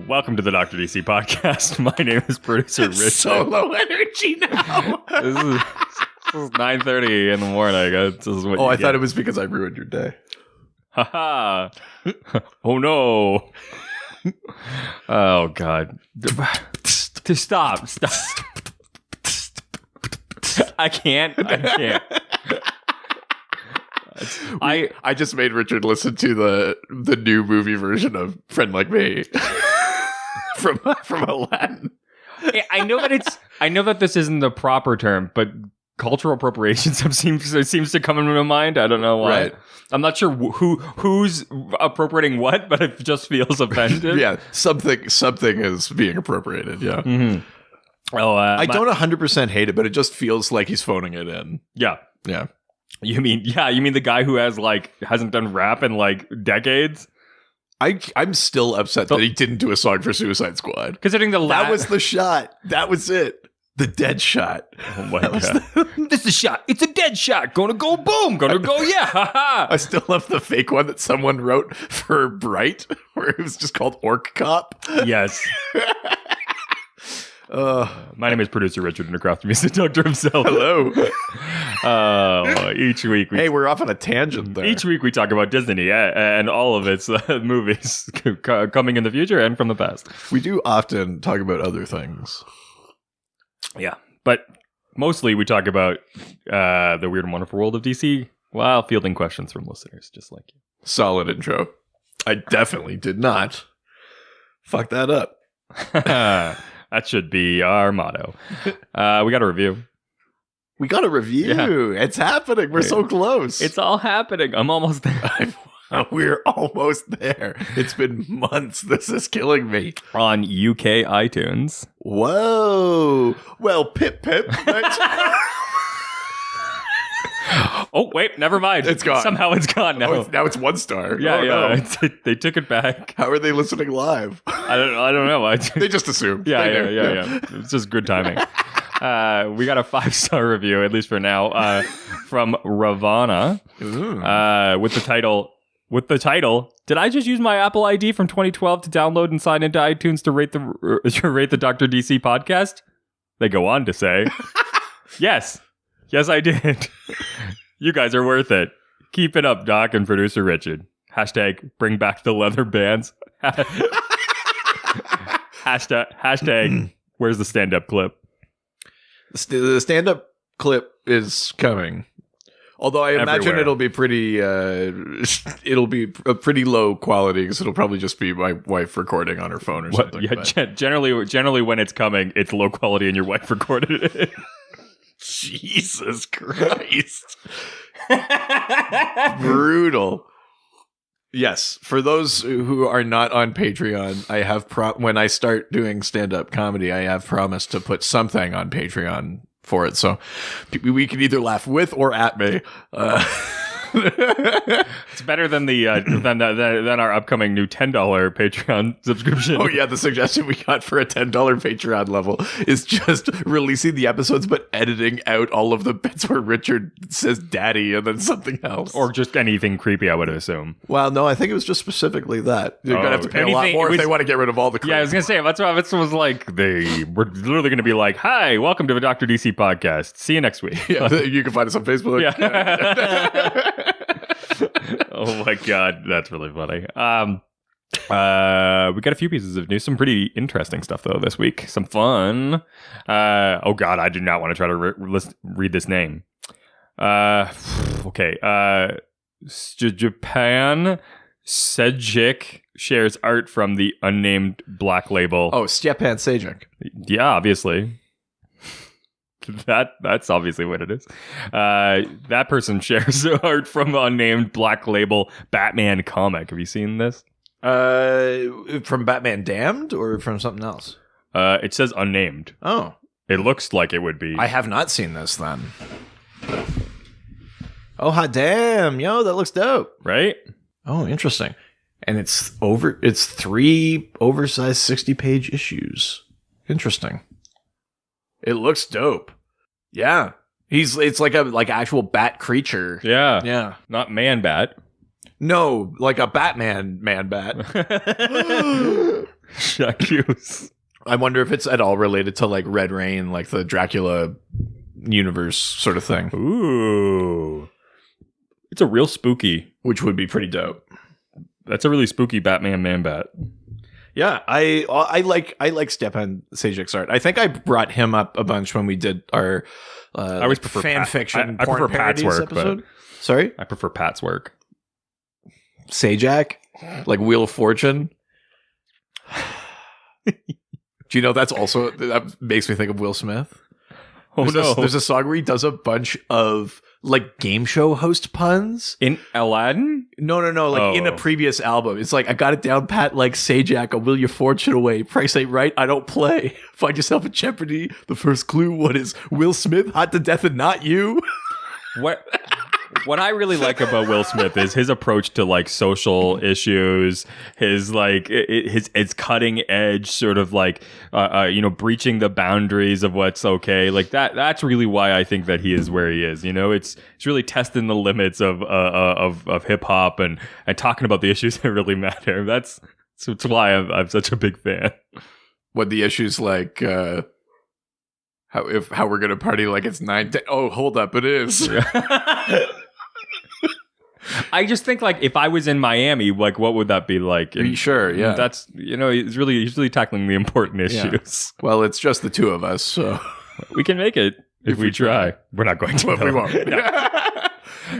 Welcome to the Dr. DC podcast. My name is producer Rich. So low energy now. This is 9:30 in the morning. This is what I thought it was because I ruined your day. Haha. Oh no. Oh God. Stop. I can't. I just made Richard listen to the new movie version of Friend Like Me from Aladdin. I know that this isn't the proper term, but cultural appropriation seems to come into my mind. I don't know why. Right. I'm not sure who's appropriating what, but it just feels offensive. Yeah, something is being appropriated. Yeah. Mm-hmm. Oh, I don't 100% hate it, but it just feels like he's phoning it in. Yeah. Yeah. You mean the guy who hasn't done rap in decades? I'm still upset that he didn't do a song for Suicide Squad. Considering that was the shot. That was it. The dead shot. Oh my God. This is a shot. It's a dead shot. Gonna go boom. Gonna go yeah. I still love the fake one that someone wrote for Bright, where it was just called Orc Cop. Yes. My name is producer Richard, and across from me is the doctor himself. Hello. Each week, we're off on a tangent there. Each week we talk about Disney and all of its movies coming in the future and from the past. We do often talk about other things. Yeah, but mostly we talk about the weird and wonderful world of DC while fielding questions from listeners, just like you. Solid intro. I definitely did not fuck that up. That should be our motto. We got a review. We got a review. Yeah. It's happening. We're so close. It's all happening. I'm almost there. We're almost there. It's been months. This is killing me. On UK iTunes. Whoa. Well, pip. Oh, wait, never mind. It's gone. Somehow it's gone now. Now it's 1 star. Yeah. No. They took it back. How are they listening live? I don't know. They just assumed. Yeah. It's just good timing. We got a 5-star review, at least for now, from Ravana, with the title, did I just use my Apple ID from 2012 to download and sign into iTunes to rate the Dr. DC podcast? They go on to say, Yes, I did. You guys are worth it. Keep it up, Doc and producer Richard. Hashtag bring back the leather bands. Hashtag where's the stand-up clip? The stand-up clip is coming. Although I imagine it'll be pretty a pretty low quality because it'll probably just be my wife recording on her phone or something. Yeah, generally when it's coming, it's low quality and your wife recorded it. Jesus Christ. Brutal. Yes, for those who are not on Patreon, I have when I start doing stand-up comedy, I have promised to put something on Patreon for it. So we can either laugh with or at me. It's better than than our upcoming new $10 Patreon subscription. Oh yeah, the suggestion we got for a $10 Patreon level is just releasing the episodes but editing out all of the bits where Richard says daddy and then something else. Or just anything creepy, I would assume. Well, no, I think it was just specifically that. You're going to have to pay a lot more if they want to get rid of all the creepy. Yeah, I was going to say, that's what it was like. They were literally going to be like, hi, welcome to the Dr. DC podcast. See you next week. Yeah, you can find us on Facebook. Yeah. Oh my God, that's really funny. We got a few pieces of news, some pretty interesting stuff though this week. Some fun. Oh God, I do not want to try to read this name. Okay. Japan Sejik shares art from the unnamed black label. Oh, Stepan Sejic. Yeah, obviously. That's obviously what it is. That person shares art from unnamed black label Batman comic. Have you seen this? From Batman Damned or from something else? It says unnamed. Oh. It looks like it would be. I have not seen this then. Oh, hot damn. Yo, that looks dope. Right? Oh, interesting. And it's 3 oversized 60-page issues. Interesting. It looks dope. Yeah. It's like actual bat creature. Yeah. Yeah. Not man bat. No, like a Batman man-bat. J'accuse. I wonder if it's at all related to like Red Rain, like the Dracula universe sort of thing. Ooh. It's a real spooky. Which would be pretty dope. That's a really spooky Batman Man-Bat. Yeah, I like Stepan Sajic's art. I think I brought him up a bunch when we did our I always prefer fan fiction I porn prefer Pat's parodies work, episode. Sorry? I prefer Pat's work. Sajak? Like Wheel of Fortune? Do you know that makes me think of Will Smith? Oh, There's a song where he does a bunch of like game show host puns. In Aladdin? No. Like in a previous album. It's like, I got it down pat like Sajak, I'll will your fortune away. Price ain't right, I don't play. Find yourself in jeopardy. The first clue, what is Will Smith hot to death and not you? What I really like about Will Smith is his approach to like social issues, his like his cutting edge sort of like breaching the boundaries of what's okay. Like that's really why I think that he is where he is. You know, it's really testing the limits of hip hop and talking about the issues that really matter. That's why I'm such a big fan. What the issues like how we're gonna party like it's 9:10. Oh, hold up, it is. I just think like if I was in Miami, like what would that be like? Are you sure? Yeah, that's he's really tackling the important issues. Yeah. Well, it's just the two of us, so we can make it if we try. We're not going to. But we won't. No.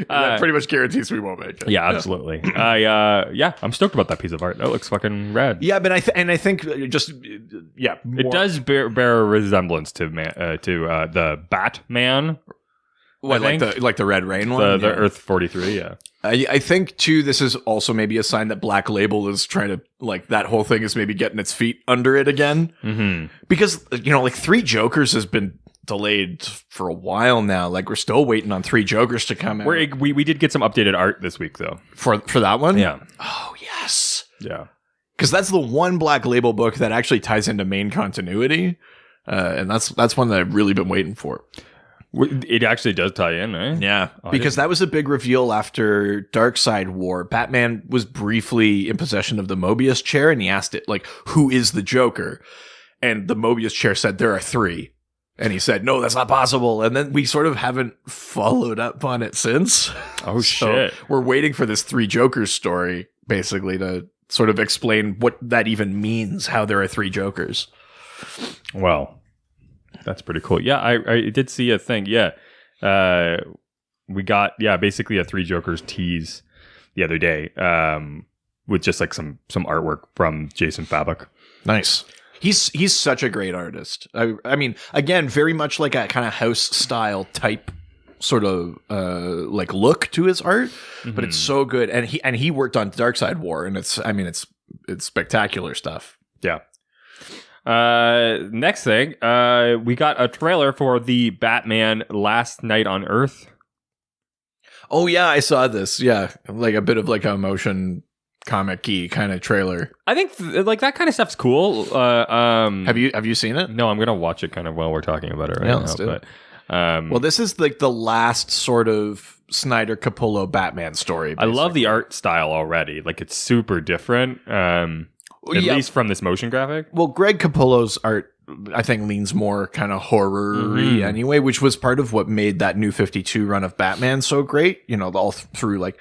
That pretty much guarantees we won't make it. Yeah, absolutely. I'm stoked about that piece of art. That looks fucking rad. Yeah, but I think just it does bear a resemblance to the Batman. What, like the Red Rain one? The Earth 43, yeah. I think, too, this is also maybe a sign that Black Label is trying to, like, that whole thing is maybe getting its feet under it again. Mm-hmm. Because, like, Three Jokers has been delayed for a while now. Like, we're still waiting on Three Jokers to come out. We did get some updated art this week, though. For that one? Yeah. Oh, yes. Yeah. Because that's the one Black Label book that actually ties into main continuity. And that's one that I've really been waiting for. It actually does tie in, eh? Yeah, because that was a big reveal after Darkseid War. Batman was briefly in possession of the Mobius chair, and he asked it, like, who is the Joker? And the Mobius chair said, there are three. And he said, no, that's not possible. And then we sort of haven't followed up on it since. Oh, shit. We're waiting for this Three Jokers story, basically, to sort of explain what that even means, how there are three Jokers. Well, that's pretty cool. Yeah, I did see a thing. Yeah. We got, basically a Three Jokers tease the other day with just like some artwork from Jason Fabok. Nice. He's such a great artist. I mean, again, very much like a kind of house style type sort of like look to his art, but it's so good. And he worked on Darkseid War, and it's spectacular stuff. Yeah. Next thing, we got a trailer for the Batman Last Night on Earth. Oh yeah, I saw this. Yeah, like a bit of like a motion comic-y kind of trailer. I think like that kind of stuff's cool. Have you seen it? No, I'm gonna watch it kind of while we're talking about it right now. Let's do it. Well, this is like the last sort of Snyder Capullo Batman story. Basically. I love the art style already. Like it's super different. At least from this motion graphic. Well, Greg Capullo's art, I think, leans more kind of horror-y anyway, which was part of what made that New 52 run of Batman so great. All through like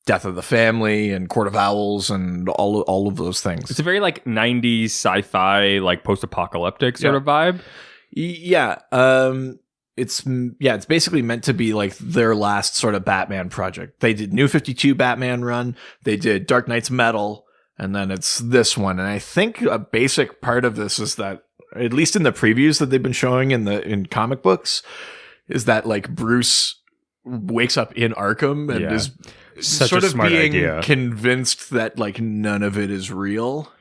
Death of the Family and Court of Owls and all of those things. It's a very like 90s sci-fi, like post-apocalyptic sort of vibe. Yeah. It's basically meant to be like their last sort of Batman project. They did New 52 Batman run. They did Dark Knight's Metal. And then it's this one. And I think a basic part of this is that, at least in the previews that they've been showing in comic books, is that like Bruce wakes up in Arkham and is such sort a of smart being idea. Convinced that like none of it is real.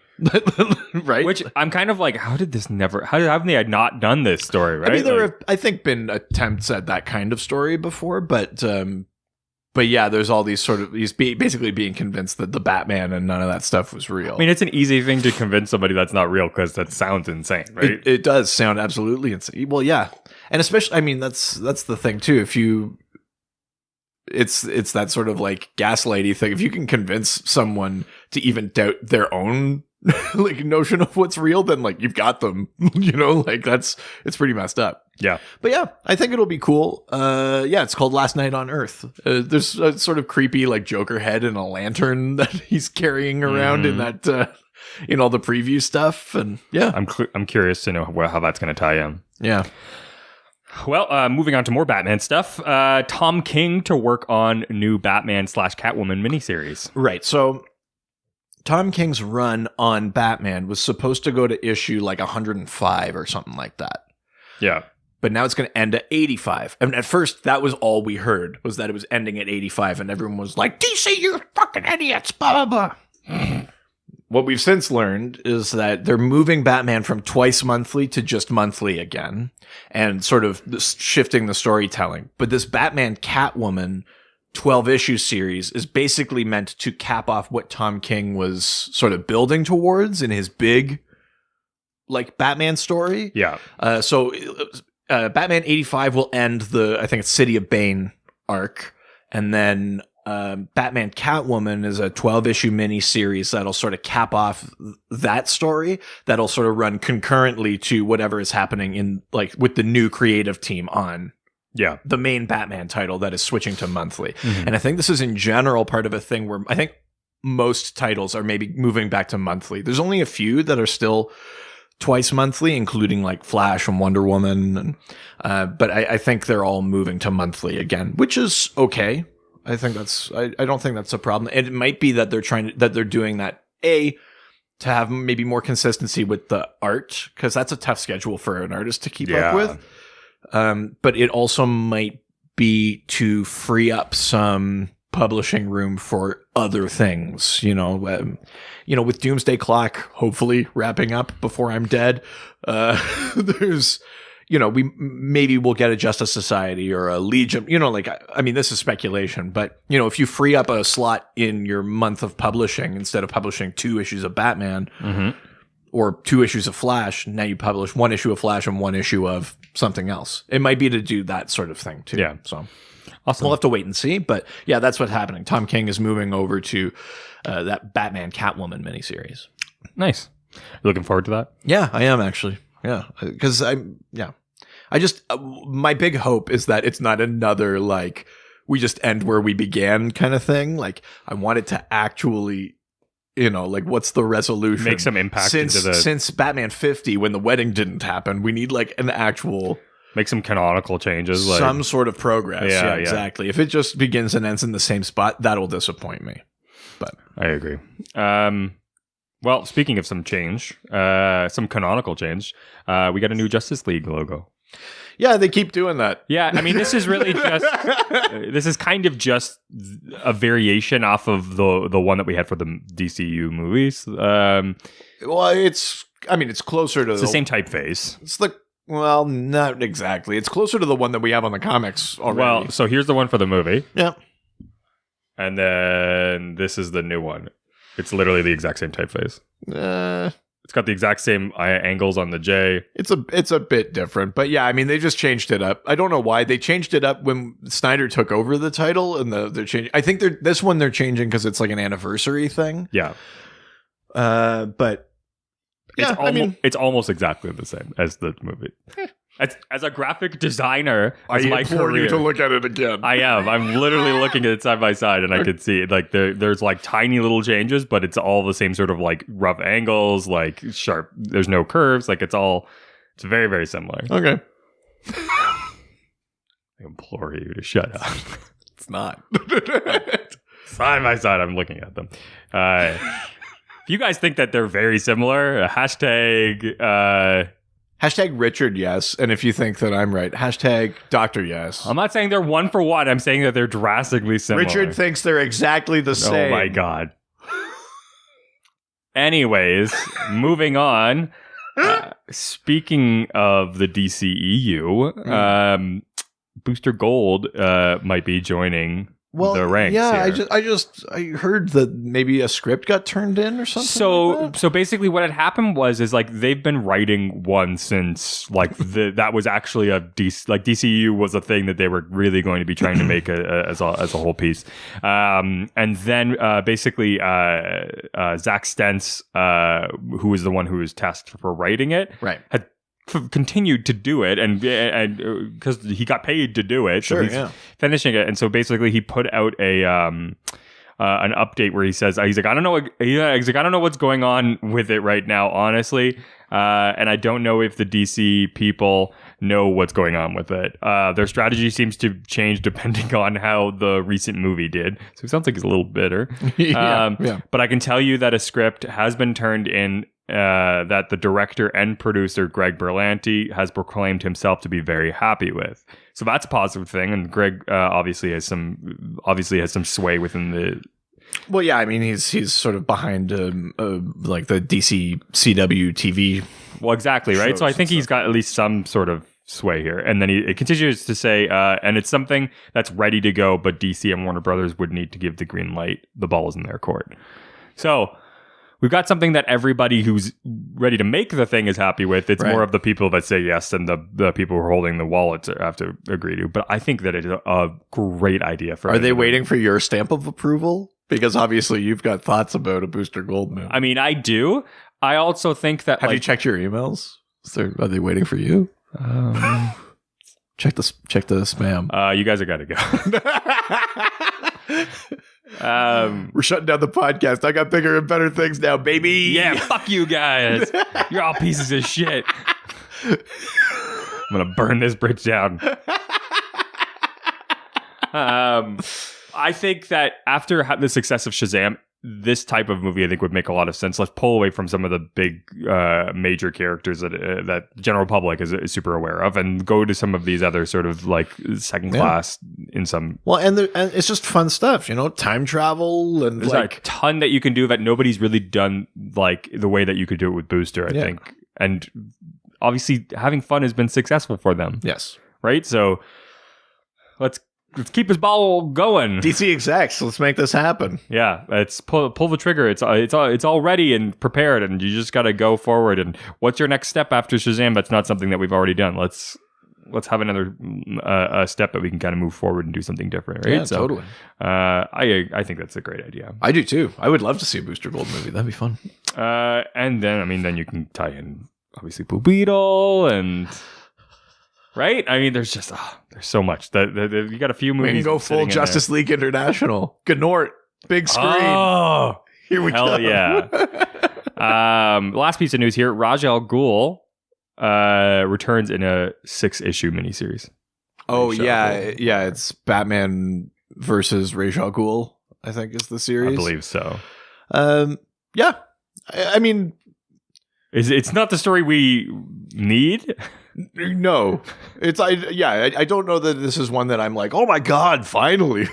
Right? Which I'm kind of like, how haven't they not done this story, right? I mean, there have, I think, been attempts at that kind of story before, but yeah, there's all these sort of, he's basically being convinced that the Batman and none of that stuff was real. I mean, it's an easy thing to convince somebody that's not real because that sounds insane, right? It does sound absolutely insane. Well, yeah. And especially, I mean, that's the thing too. it's that sort of like gaslighty thing. If you can convince someone to even doubt their own like notion of what's real, then like you've got them, like it's pretty messed up. Yeah. But yeah, I think it'll be cool. It's called Last Night on Earth. There's a sort of creepy like Joker head and a lantern that he's carrying around in that, in all the preview stuff. And yeah, I'm curious to know how that's going to tie in. Yeah. Well, moving on to more Batman stuff. Tom King to work on new Batman/Catwoman miniseries. Right. So Tom King's run on Batman was supposed to go to issue like 105 or something like that. Yeah. But now it's going to end at 85. I mean, at first, that was all we heard, was that it was ending at 85, and everyone was like, DC, you fucking idiots, blah, blah, blah. What we've since learned is that they're moving Batman from twice monthly to just monthly again, and sort of shifting the storytelling. But this Batman Catwoman 12-issue series is basically meant to cap off what Tom King was sort of building towards in his big, like, Batman story. Yeah. So Batman 85 will end I think it's City of Bane arc. And then Batman Catwoman is a 12-issue miniseries that'll sort of cap off that story. That'll sort of run concurrently to whatever is happening in, like, with the new creative team on the main Batman title that is switching to monthly. Mm-hmm. And I think this is in general part of a thing where I think most titles are maybe moving back to monthly. There's only a few that are still twice monthly, including like Flash and Wonder Woman. And, but I think they're all moving to monthly again, which is okay. I think I don't think that's a problem. And it might be that they're doing that to have maybe more consistency with the art, because that's a tough schedule for an artist to keep up with. But it also might be to free up some publishing room for other things, with Doomsday Clock hopefully wrapping up before I'm dead. There's, we'll get a Justice Society or a Legion, this is speculation, but if you free up a slot in your month of publishing, instead of publishing 2 issues of Batman or 2 issues of Flash, now you publish 1 issue of Flash and 1 issue of something else. It might be to do that sort of thing too. Yeah. So awesome. We'll have to wait and see, but yeah, that's what's happening. Tom King is moving over to that Batman Catwoman miniseries. Nice. You looking forward to that? Yeah, I am actually. Yeah, because I just my big hope is that it's not another like we just end where we began kind of thing. Like I want it to actually, like what's the resolution? Make some impact since Batman 50 when the wedding didn't happen. We need like an actual. Make some canonical changes. Like, some sort of progress. Yeah, exactly. If it just begins and ends in the same spot, that'll disappoint me. But I agree. Well, speaking of some change, some canonical change, we got a new Justice League logo. Yeah, they keep doing that. Yeah, I mean, this is really just... this is kind of just a variation off of the one that we had for the DCU movies. Well, it's closer to... It's the same typeface. It's like... Well, not exactly. It's closer to the one that we have on the comics already. Well, so here's the one for the movie. Yeah. And then this is the new one. It's literally the exact same typeface. It's got the exact same angles on the J. It's a bit different, but yeah, I mean, they just changed it up. I don't know why. They changed it up when Snyder took over the title, and they're changing. I think this one they're changing because it's like an anniversary thing. Yeah. But... Yeah, it's almost exactly the same as the movie. As a graphic designer, I implore you to look at it again. I am. I'm literally looking at it side by side, and I could see like there's like tiny little changes, but it's all the same sort of like rough angles, like sharp. There's no curves. Like it's very, very similar. Okay. I implore you to shut up. It's not. Side by side, I'm looking at them. If you guys think that they're very similar, hashtag Richard, yes. And if you think that I'm right, hashtag Dr. Yes. I'm not saying they're one for one. I'm saying that they're drastically similar. Richard thinks they're exactly the same. Oh my God. Anyways, moving on. Speaking of the DCEU, Booster Gold might be joining the ranks. Yeah, here. I heard that maybe a script got turned in or something. So basically, what had happened is like they've been writing one since like that was actually a DCU was a thing that they were really going to be trying to make as a whole piece, and then basically Zach Stentz, who was the one who was tasked for writing it, right, had continued to do it, and because he got paid to do it, sure, so he's finishing it, and so basically he put out an update where he says he's like I don't know what's going on with it right now, honestly, and I don't know if the DC people know what's going on with it. Their strategy seems to change depending on how the recent movie did, so it sounds like he's a little bitter. But I can tell you that a script has been turned in. That the director and producer Greg Berlanti has proclaimed himself to be very happy with. So that's a positive thing, and Greg obviously has some sway within the. Well, yeah, I mean he's sort of behind like the DC CW TV. Well, exactly, right. So I think he's got at least some sort of sway here, and then it continues to say, and it's something that's ready to go, but DC and Warner Brothers would need to give the green light. The ball is in their court. So. We've got something that everybody who's ready to make the thing is happy with. It's more of the people that say yes than the people who are holding the wallets have to agree to. But I think that it's a great idea for. Are they waiting for your stamp of approval? Because obviously you've got thoughts about a Booster Gold movie. I mean, I do. I also think that. Have you checked your emails? Are they waiting for you? Check the spam. You guys are gotta go. We're shutting down the podcast. I got bigger and better things now, baby. Yeah, fuck you guys. You're all pieces of shit. I'm gonna burn this bridge down. I think that after the success of Shazam, this type of movie I think would make a lot of sense. Let's pull away from some of the big major characters that the general public is super aware of, and go to some of these other sort of like second class in some. Well, and it's just fun stuff, time travel and there's like a ton that you can do that nobody's really done like the way that you could do it with Booster, I think. And obviously having fun has been successful for them. Yes. Right? So let's keep his ball going. DC execs, let's make this happen. Yeah, it's pull the trigger. It's all ready and prepared, and you just got to go forward. And what's your next step after Shazam? That's not something that we've already done. Let's have another step that we can kind of move forward and do something different. Right? Yeah, totally. I think that's a great idea. I do too. I would love to see a Booster Gold movie. That'd be fun. And then you can tie in obviously Blue Beetle and. Right? I mean, there's just there's so much. You got a few movies. We can go full Justice League International. Gnort, big screen. Oh, here we go. Hell yeah. Last piece of news here: Ra's al Ghul returns in a 6-issue miniseries. Oh yeah, it's Batman versus Ra's al Ghul, I think is the series. I believe so. Yeah, I mean, it's not the story we need. No, I don't know that this is one that I'm like, oh my god, finally.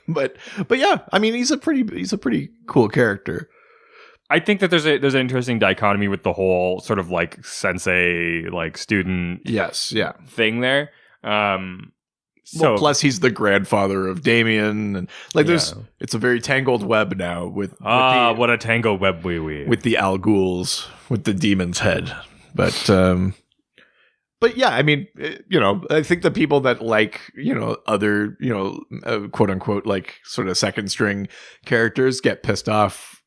but yeah, I mean, he's a pretty cool character. I think that there's an interesting dichotomy with the whole sort of like sensei like student thing there. Plus he's the grandfather of Damien, and like it's a very tangled web now with what a tangled web with the Al Ghul's with the demon's head, But yeah, I mean, I think the people that like, other, quote unquote, like sort of second string characters get pissed off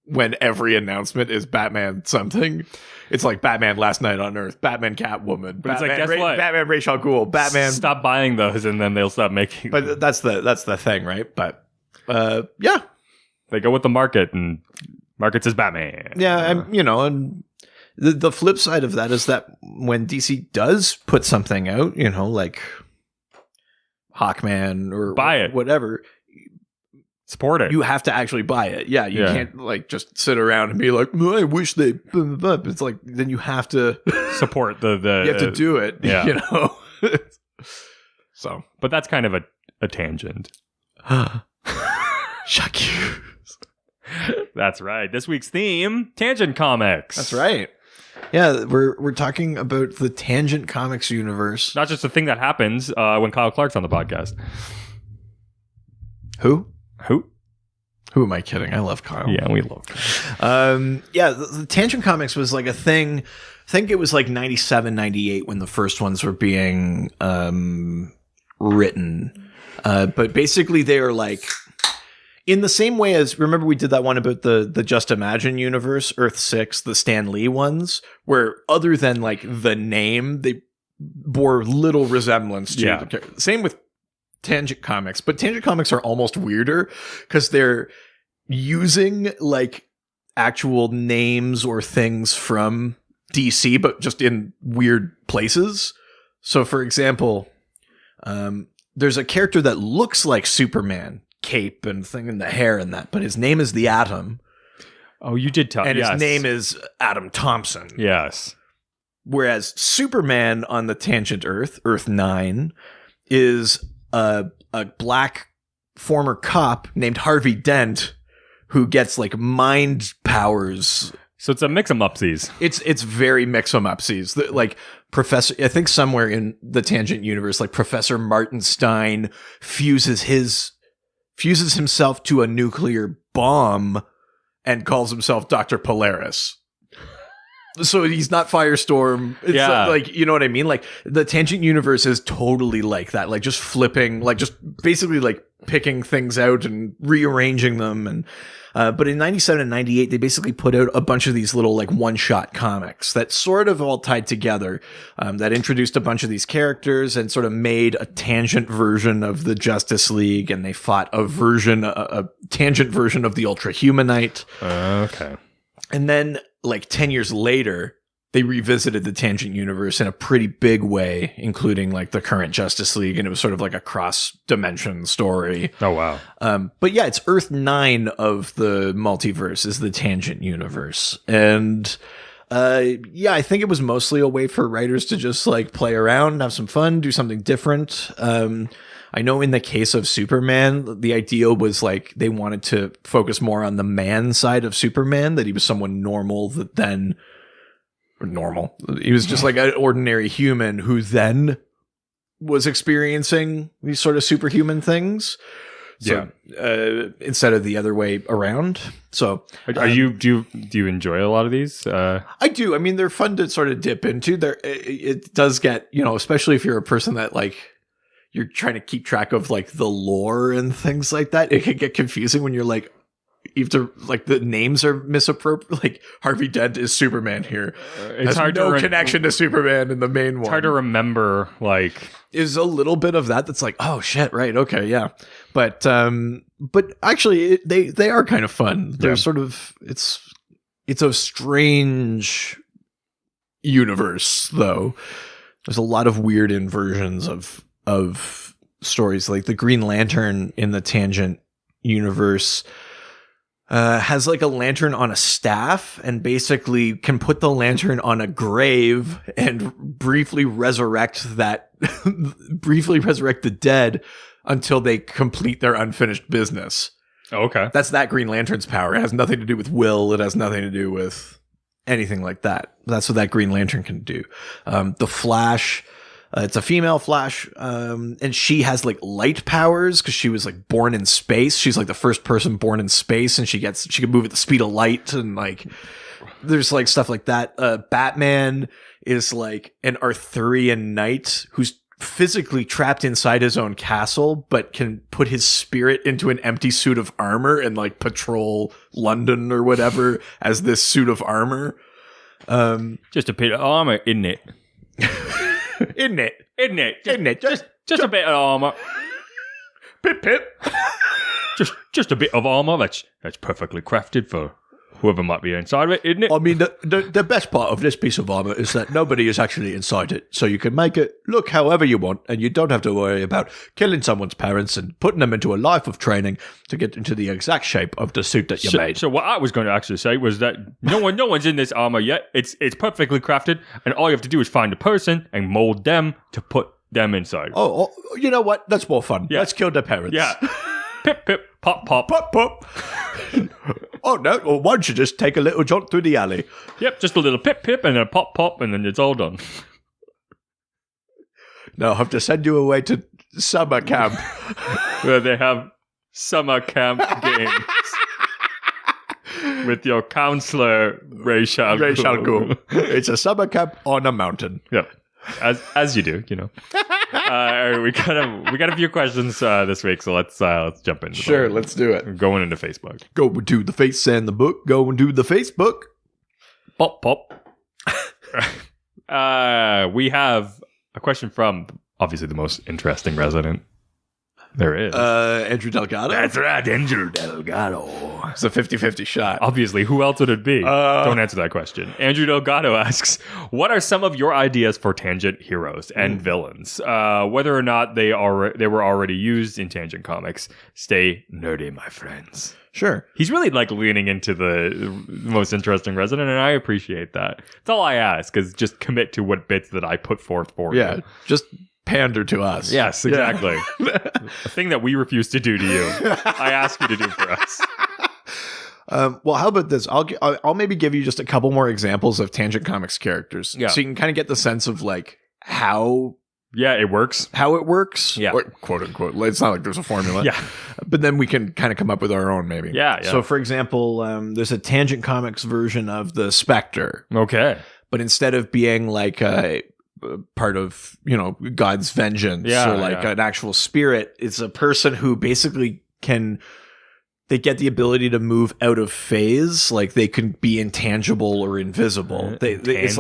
when every announcement is Batman something. It's like Batman Last Night on Earth, Batman Catwoman, but it's like, guess what? Batman Ra's al Ghul, Batman. Stop buying those and then they'll stop making. But that's the thing, right? But yeah, they go with the market, and market says Batman. Yeah, and The flip side of that is that when DC does put something out, like Hawkman or buy it, whatever, support it. You have to actually buy it. Yeah, you can't like just sit around and be like, I wish they. It's like then you have to support the. You have to do it. Yeah. So, but that's kind of a tangent. Shuck you. That's right. This week's theme: Tangent Comics. That's right. Yeah, we're talking about the Tangent Comics universe. Not just a thing that happens when Kyle Clark's on the podcast. Who? Who? Who am I kidding? I love Kyle. Yeah, we love Kyle. The Tangent Comics was like a thing. I think it was like 97, 98 when the first ones were being written. But basically they are like, in the same way as, remember we did that one about the Just Imagine universe, Earth 6, the Stan Lee ones, where other than like the name, they bore little resemblance to the character. Same with Tangent Comics, but Tangent Comics are almost weirder because they're using like actual names or things from DC, but just in weird places. So for example, there's a character that looks like Superman, cape and thing in the hair and that, but his name is the Atom. Oh, you did tell. And his name is Adam Thompson. Yes. Whereas Superman on the Tangent Earth, Earth 9, is a black former cop named Harvey Dent who gets like mind powers. So it's a mix-em-upsies. It's very mix-em-upsies. Like Professor, I think somewhere in the Tangent universe, like Professor Martin Stein fuses himself to a nuclear bomb and calls himself Dr. Polaris. So he's not Firestorm. It's like, you know what I mean? Like the Tangent universe is totally like that. Like just flipping, like just basically like picking things out and rearranging them. And, but in 97 and 98, they basically put out a bunch of these little like one-shot comics that sort of all tied together, that introduced a bunch of these characters and sort of made a tangent version of the Justice League. And they fought a tangent version of the Ultra Humanite. Okay. And then like 10 years later, they revisited the Tangent universe in a pretty big way, including like the current Justice League. And it was sort of like a cross-dimension story. Oh, wow. But yeah, it's Earth 9 of the multiverse is the Tangent universe. And I think it was mostly a way for writers to just like play around, have some fun, do something different. I know in the case of Superman, the idea was like they wanted to focus more on the man side of Superman, that he was someone normal that then... normal. He was just like an ordinary human who then was experiencing these sort of superhuman things. So, instead of the other way around. So do you enjoy a lot of these? I do. I mean, they're fun to sort of dip into. It does get, especially if you're a person that like, you're trying to keep track of like the lore and things like that. It can get confusing when you're like, you have to, like, the names are misappropriate. Like Harvey Dent is Superman here. It's hard no connection to Superman in the main one. It's hard to remember. Like, is a little bit of that. That's like, oh shit, right, okay, yeah. But actually, they are kind of fun. They're sort of it's a strange universe, though. There's a lot of weird inversions of stories. Like the Green Lantern in the Tangent universe has like a lantern on a staff and basically can put the lantern on a grave and briefly resurrect the dead until they complete their unfinished business. Oh, okay. That's that Green Lantern's power. It has nothing to do with will. It has nothing to do with anything like that. That's what that Green Lantern can do. The Flash, it's a female Flash, and she has like light powers because she was like born in space. She's like the first person born in space, and she can move at the speed of light, and like there's like stuff like that. Batman is like an Arthurian knight who's physically trapped inside his own castle, but can put his spirit into an empty suit of armor and like patrol London or whatever as this suit of armor. Just a bit of armor, isn't it? Isn't it? Just a bit of armor. Pip. just a bit of armor that's perfectly crafted for whoever might be inside of it, isn't it? I mean, the best part of this piece of armor is that nobody is actually inside it, so you can make it look however you want, and you don't have to worry about killing someone's parents and putting them into a life of training to get into the exact shape of the suit that you made. So what I was going to actually say was that no one's in this armor yet. It's perfectly crafted, and all you have to do is find a person and mold them to put them inside. Oh, you know what? That's more fun. Yeah. Let's kill the parents. Yeah. Pip, pip, pop, pop. Pop, pop. Oh, no. Well, why don't you just take a little jaunt through the alley? Yep, just a little pip, pip, and then a pop, pop, and then it's all done. Now I'll have to send you away to summer camp. Where they have summer camp games with your counselor, Rachel. It's a summer camp on a mountain. Yep. As you do, you know. We got a few questions this week, so let's jump in. Sure, let's do it. Going into Facebook. Go to the face and the book. Go and do the Facebook. Pop pop. We have a question from obviously the most interesting resident. There is. Andrew Delgado. That's right, Andrew Delgado. It's a 50-50 shot. Obviously, who else would it be? Don't answer that question. Andrew Delgado asks, what are some of your ideas for tangent heroes and villains? Whether or not they were already used in tangent comics. Stay nerdy, my friends. Sure. He's really like leaning into the most interesting resident, and I appreciate that. That's all I ask, is just commit to what bits that I put forth for you. Just pander to us. Yes, exactly. A thing that we refuse to do to you, I ask you to do for us. Well, how about this? I'll maybe give you just a couple more examples of Tangent Comics characters, so you can kind of get the sense of like how it works. How it works, or quote unquote. It's not like there's a formula, but then we can kind of come up with our own, maybe. Yeah. So, for example, there's a Tangent Comics version of the Spectre. Okay, but instead of being like a part of, God's vengeance or like an actual spirit, it's a person who basically they get the ability to move out of phase. Like they can be intangible or invisible. It's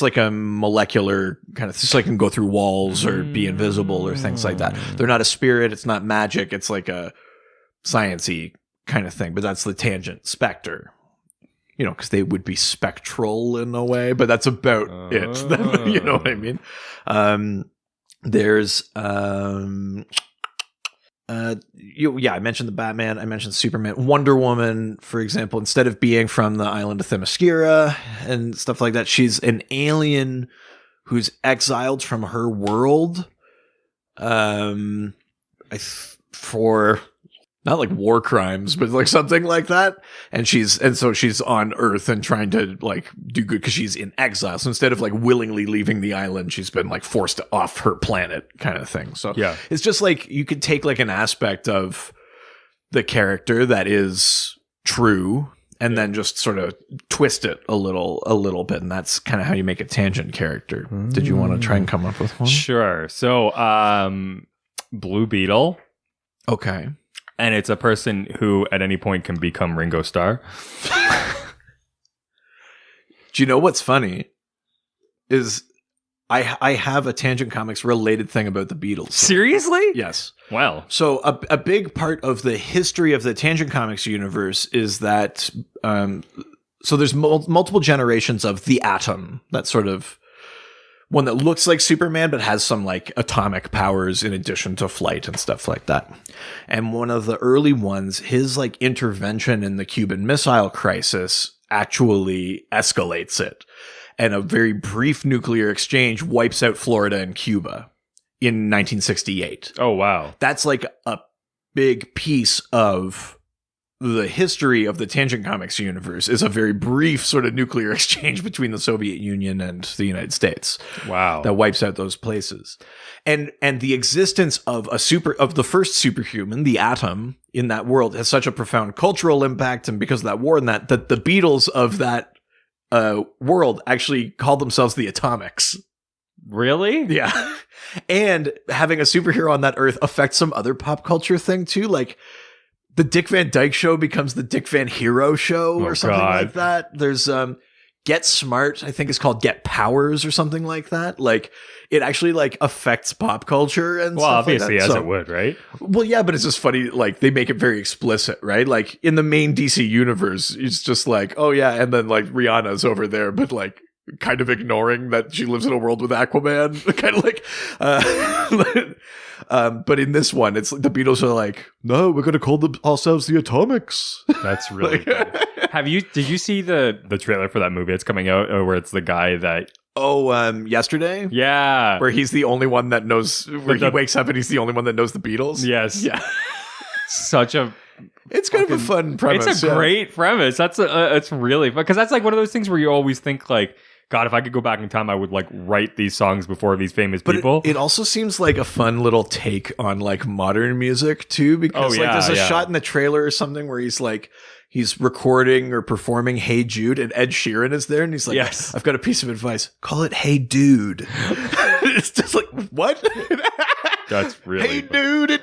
like a molecular kind of, just like can go through walls or be invisible or things like that. They're not a spirit. It's not magic. It's like a science-y kind of thing, but that's the Tangent Spectre. Because they would be spectral in a way, but that's about it. You know what I mean? There's, I mentioned the Batman. I mentioned Superman. Wonder Woman, for example, instead of being from the island of Themyscira and stuff like that, she's an alien who's exiled from her world for... not like war crimes, but like something like that. And so she's on Earth and trying to like do good because she's in exile. So instead of like willingly leaving the island, she's been like forced off her planet kind of thing. So it's just like you could take like an aspect of the character that is true and then just sort of twist it a little bit. And that's kind of how you make a tangent character. Did you want to try and come up with one? Sure. So, Blue Beetle. Okay. And it's a person who at any point can become Ringo Starr. Do you know what's funny? Is I have a Tangent Comics related thing about the Beatles. Seriously? Yes. Wow. So a big part of the history of the Tangent Comics universe is that so there's multiple generations of the Atom, that sort of one that looks like Superman, but has some like atomic powers in addition to flight and stuff like that. And one of the early ones, his like intervention in the Cuban Missile Crisis actually escalates it. And a very brief nuclear exchange wipes out Florida and Cuba in 1968. Oh, wow. That's like a big piece of the history of the Tangent Comics universe, is a very brief sort of nuclear exchange between the Soviet Union and the United States. Wow. That wipes out those places. And the existence of the first superhuman, the Atom, in that world has such a profound cultural impact, and because of that war and that the Beatles of that world actually called themselves the Atomics. Really? Yeah. And having a superhero on that Earth affects some other pop culture thing too, like the Dick Van Dyke Show becomes the Dick Van Hero Show or something like that. There's Get Smart, I think it's called Get Powers or something like that. Like it actually like affects pop culture and stuff obviously like that. As it would, right? Well, yeah, but it's just funny. Like they make it very explicit, right? Like in the main DC universe, it's just like, oh yeah, and then like Rihanna's over there, but like kind of ignoring that she lives in a world with Aquaman, kind of like. But in this one, it's the Beatles are like, no, we're going to call ourselves the Atomics. That's really good. Did you see the trailer for that movie that's coming out where it's the guy that... Yesterday? Yeah. Where he's the only one that knows, he wakes up and he's the only one that knows the Beatles? Yes. Yeah. It's kind of a fun premise. It's a great premise. It's really fun, because that's like one of those things where you always think like, God, if I could go back in time, I would like write these songs before these famous But people. it also seems like a fun little take on like modern music too, because like there's a shot in the trailer or something where he's recording or performing Hey Jude, and Ed Sheeran is there, and he's like, I've got a piece of advice. Call it Hey Dude. It's just like, what? That's really Hey dude.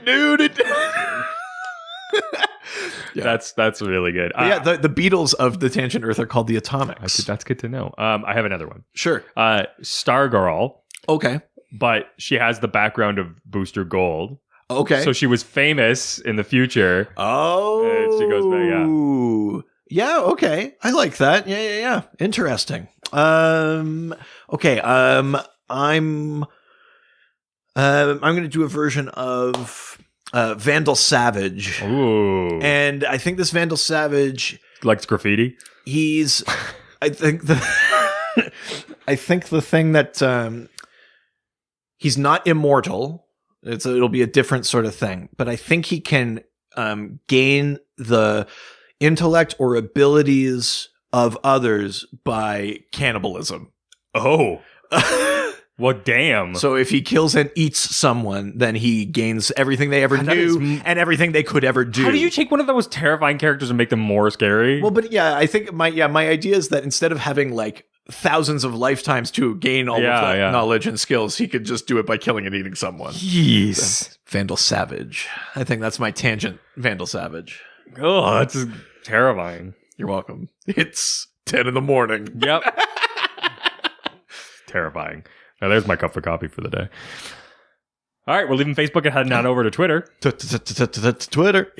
Yeah. That's really good. The Beatles of the Tangent Earth are called the Atomics. That's good to know. I have another one. Sure. Stargirl. Okay. But she has the background of Booster Gold. Okay. So she was famous in the future. Oh. And she goes back, yeah, okay. I like that. Yeah. Interesting. Okay. I'm going to do a version of Vandal Savage. Ooh. And I think this Vandal Savage likes graffiti. I think the thing that he's not immortal. It'll be a different sort of thing, but I think he can gain the intellect or abilities of others by cannibalism. Oh. Well, damn. So if he kills and eats someone, then he gains everything they ever knew and everything they could ever do. How do you take one of the most terrifying characters and make them more scary? Well, but yeah, I think my idea is that instead of having like thousands of lifetimes to gain all of that knowledge and skills, he could just do it by killing and eating someone. Jeez. Vandal Savage. I think that's my tangent. Vandal Savage. Oh, that's terrifying. You're welcome. It's 10 in the morning. Yep. Terrifying. Now, there's my cup of coffee for the day. All right, we're leaving Facebook and heading on over to Twitter. Twitter.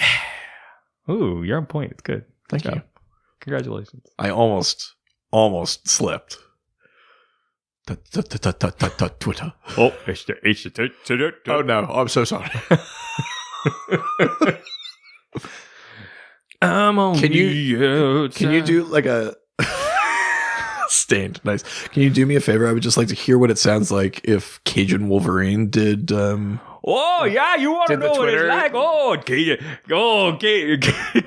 Ooh, you're on point. It's good. Thank you. Congratulations. I almost slipped. Twitter. Oh, it's the Twitter. Oh no, I'm so sorry. Can you do like a Stained. Nice. Can you do me a favor? I would just like to hear what it sounds like if Cajun Wolverine did. Oh yeah, you want to know what it's like? Oh, Cajun,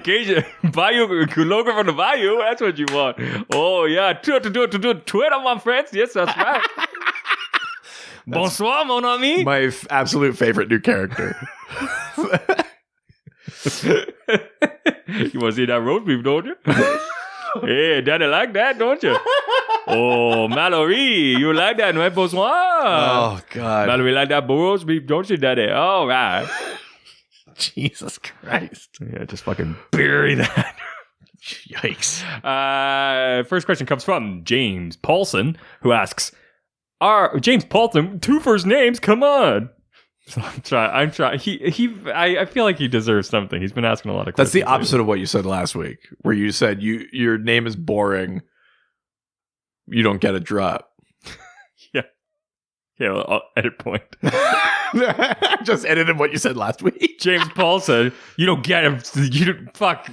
Cajun, Bayou, logo from the Bayou. That's what you want. Oh yeah, Twitter, my friends. Yes, that's right. Bonsoir, mon ami. My absolute favorite new character. You want to see that roast beef, don't you? Hey, daddy like that, don't you? Oh, Mallory, you like that, right? Bonsoir. Oh, God. Mallory like that roast beef, don't you, daddy? All right. Jesus Christ. Yeah, just fucking bury that. Yikes. First question comes from James Paulson, who asks, James Paulson, 2 first names, come on. So I'm trying. I feel like he deserves something. He's been asking a lot of questions. That's the opposite of what you said last week, where you said your name is boring. You don't get a drop. Yeah, well, I'll edit point. Just edited what you said last week. James Paulson, you don't get him. You don't, fuck.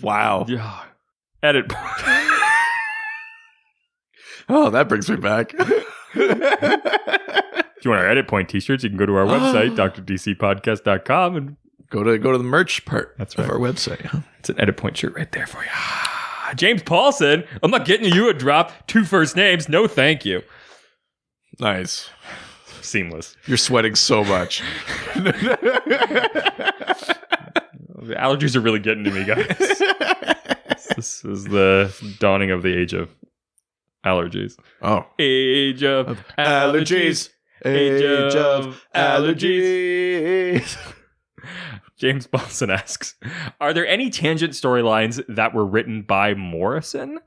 Wow. Yeah. Edit point. Oh, that brings me back. If you want our edit point t-shirts, you can go to our website, drdcpodcast.com, and go to the merch part of our website. It's an edit point shirt right there for you. James Paulson, I'm not getting you a drop. 2 first names. No, thank you. Nice. Seamless. You're sweating so much. The allergies are really getting to me, guys. This is the dawning of the age of allergies. Oh. Age of allergies. Age of allergies. James Paulson asks, are there any tangent storylines that were written by Morrison?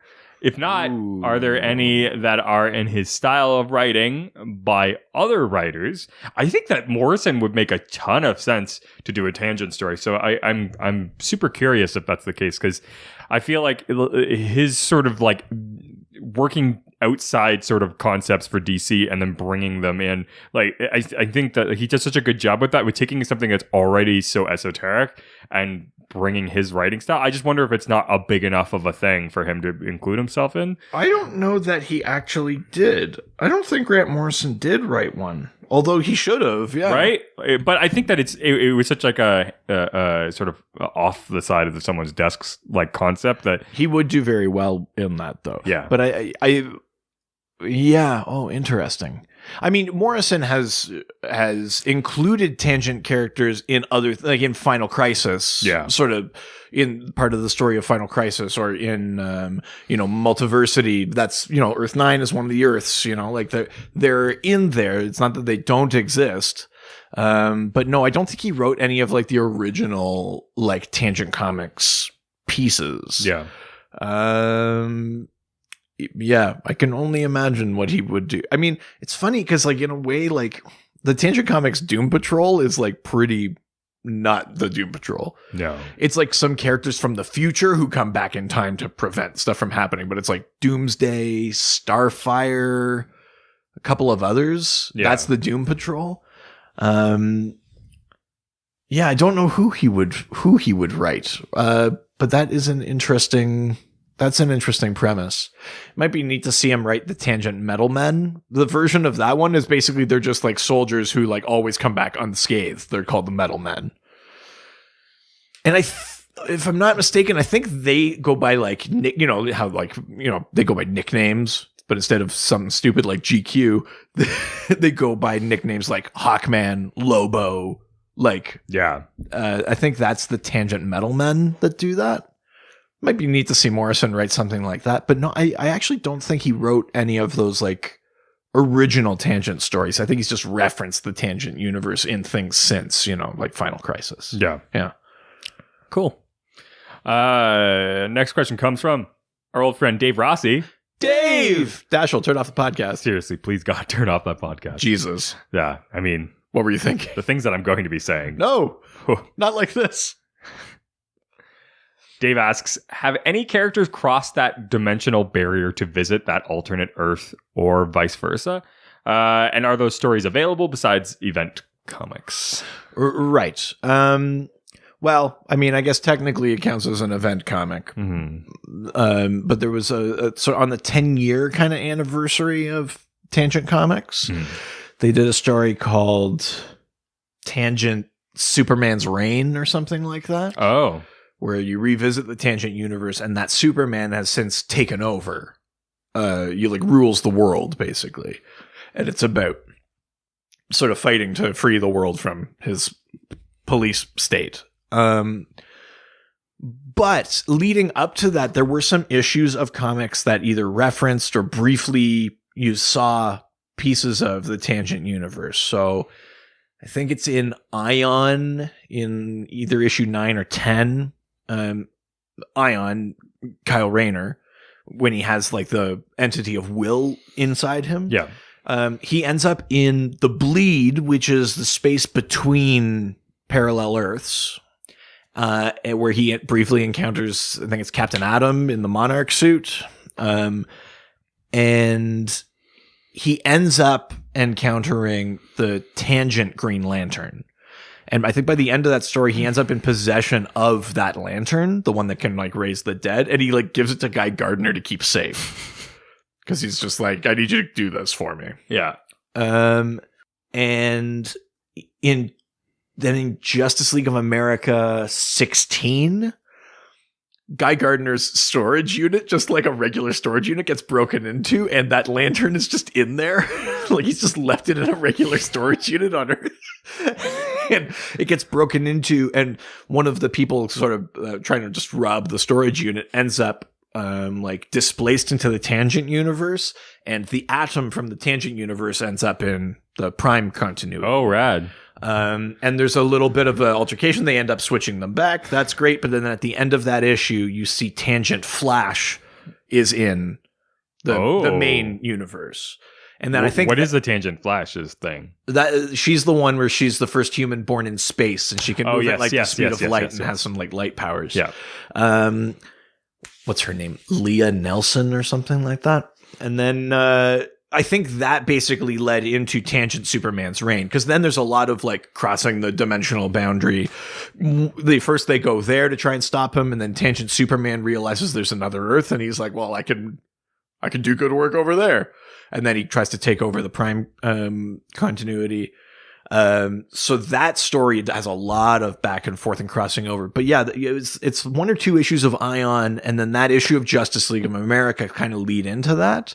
If not, are there any that are in his style of writing by other writers? I think that Morrison would make a ton of sense to do a tangent story. So I'm super curious if that's the case, because I feel like his sort of like working outside sort of concepts for DC and then bringing them in. Like, I think that he does such a good job with that, with taking something that's already so esoteric and bringing his writing style. I just wonder if it's not a big enough of a thing for him to include himself in. I don't know that he actually did. I don't think Grant Morrison did write one. Although he should have, yeah. Right? But I think that it was such like a sort of off the side of someone's desk like concept that he would do very well in that, though. Yeah. But Yeah. Oh, interesting. I mean, Morrison has included tangent characters in other, like in Final Crisis. Yeah. Sort of in part of the story of Final Crisis, or in Multiversity. That's, Earth 9 is one of the Earths. Like they're in there. It's not that they don't exist. But no, I don't think he wrote any of like the original like Tangent Comics pieces. Yeah. Yeah, I can only imagine what he would do. I mean, it's funny because, like, in a way, like, the Tangent Comics Doom Patrol is, like, pretty not the Doom Patrol. No. It's, like, some characters from the future who come back in time to prevent stuff from happening. But it's, like, Doomsday, Starfire, a couple of others. Yeah. That's the Doom Patrol. Yeah, I don't know who he would write. But that is an interesting... That's an interesting premise. It might be neat to see him write the Tangent Metal Men. The version of that one is basically they're just like soldiers who like always come back unscathed. They're called the Metal Men. And if I'm not mistaken, I think they go by like how like they go by nicknames, but instead of something stupid like GQ, they go by nicknames like Hawkman, Lobo. Like I think that's the Tangent Metal Men that do that. Might be neat to see Morrison write something like that, but no, I actually don't think he wrote any of those like original Tangent stories. I think he's just referenced the Tangent universe in things since, like Final Crisis. Yeah. Yeah. Cool. Next question comes from our old friend Dave Rossi. Dave! Dashel, turn off the podcast. Seriously, please God, turn off that podcast. Jesus. Yeah, I mean... What were you thinking? The things that I'm going to be saying. No! Not like this. Dave asks, have any characters crossed that dimensional barrier to visit that alternate Earth or vice versa? And are those stories available besides event comics? Right. Well, I mean, I guess technically it counts as an event comic. Mm-hmm. But there was so on the 10-year kind of anniversary of Tangent Comics, they did a story called Tangent Superman's Reign or something like that. Oh. Where you revisit the Tangent universe and that Superman has since taken over. You like rules the world, basically. And it's about sort of fighting to free the world from his police state. But leading up to that, there were some issues of comics that either referenced or briefly you saw pieces of the Tangent universe. So I think it's in Ion in either issue 9 or 10. Ion, Kyle Rayner, when he has like the entity of will inside him. Yeah. He ends up in the Bleed, which is the space between parallel Earths, where he briefly encounters, I think it's Captain Atom in the Monarch suit. And he ends up encountering the Tangent Green Lantern. And I think by the end of that story, he ends up in possession of that lantern, the one that can like raise the dead. And he like gives it to Guy Gardner to keep safe. Because he's just like, I need you to do this for me. Yeah. And in Justice League of America 16, Guy Gardner's storage unit, just like a regular storage unit, gets broken into, and that lantern is just in there. Like he's just left it in a regular storage unit on Earth. And it gets broken into, and one of the people sort of trying to just rob the storage unit ends up like displaced into the Tangent universe, and the Atom from the Tangent universe ends up in the Prime continuity. Oh, rad. And there's a little bit of an altercation. They end up switching them back. That's great. But then at the end of that issue, you see Tangent Flash is in the main universe. And then I think what is the Tangent Flash's thing? That she's the one where she's the first human born in space, and she can move at like the speed of light and has some like light powers. Yeah. What's her name? Leah Nelson or something like that. And then I think that basically led into Tangent Superman's Reign, because then there's a lot of like crossing the dimensional boundary. They go there to try and stop him, and then Tangent Superman realizes there's another Earth, and he's like, well, I can do good work over there. And then he tries to take over the Prime continuity. So that story has a lot of back and forth and crossing over. But yeah, it's one or two issues of Ion, and then that issue of Justice League of America kind of lead into that,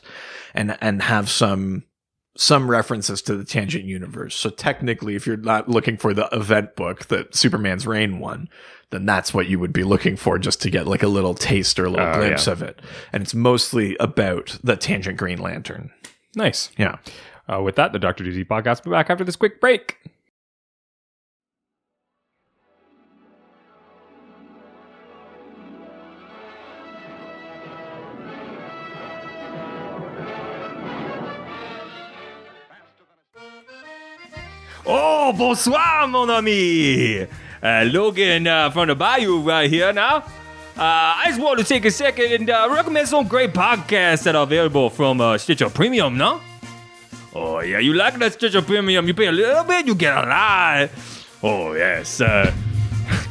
and have some references to the Tangent Universe. So technically, if you're not looking for the event book that Superman's Reign won, then that's what you would be looking for, just to get like a little taste or a little glimpse of it. And it's mostly about the Tangent Green Lantern. Nice. Yeah. With that, the Dr. DZ podcast will be back after this quick break. Oh, bonsoir, mon ami. Logan from the Bayou right here now. I just want to take a second and recommend some great podcasts that are available from Stitcher Premium, no? Oh, yeah, you like that Stitcher Premium. You pay a little bit, you get a lot. Oh, yes.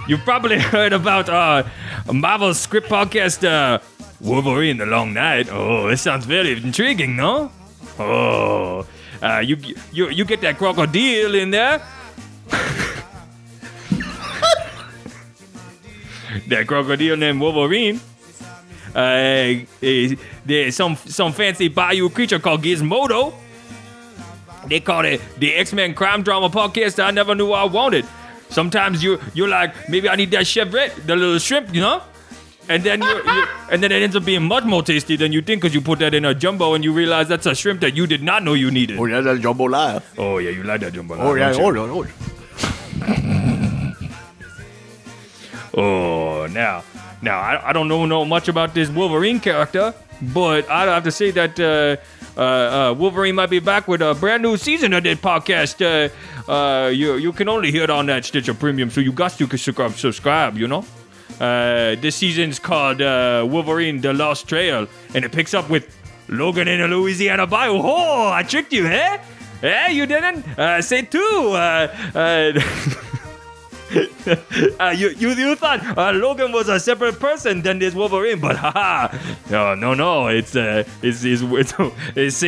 You've probably heard about Marvel's script podcast, Wolverine the Long Night. Oh, it sounds very intriguing, no? Oh, you get that crocodile in there. That crocodile named Wolverine. There's some fancy bayou creature called Gizmodo. They call it the X-Men crime drama podcast I never knew I wanted. Sometimes you're like, maybe I need that chevret, the little shrimp, you know? And then and then it ends up being much more tasty than you think, because you put that in a jumbo and you realize that's a shrimp that you did not know you needed. Oh, yeah, that jambalaya. Oh, yeah, you like that jambalaya. Oh, yeah, oh. Oh, now I don't know much about this Wolverine character, but I have to say that Wolverine might be back with a brand new season of that podcast. You can only hear it on that Stitcher Premium, so you got to subscribe, you know? This season's called Wolverine The Lost Trail, and it picks up with Logan in a Louisiana bayou. Oh, I tricked you, eh? Eh, you didn't? Say two. You thought Logan was a separate person than this Wolverine, but haha, no, it's c'est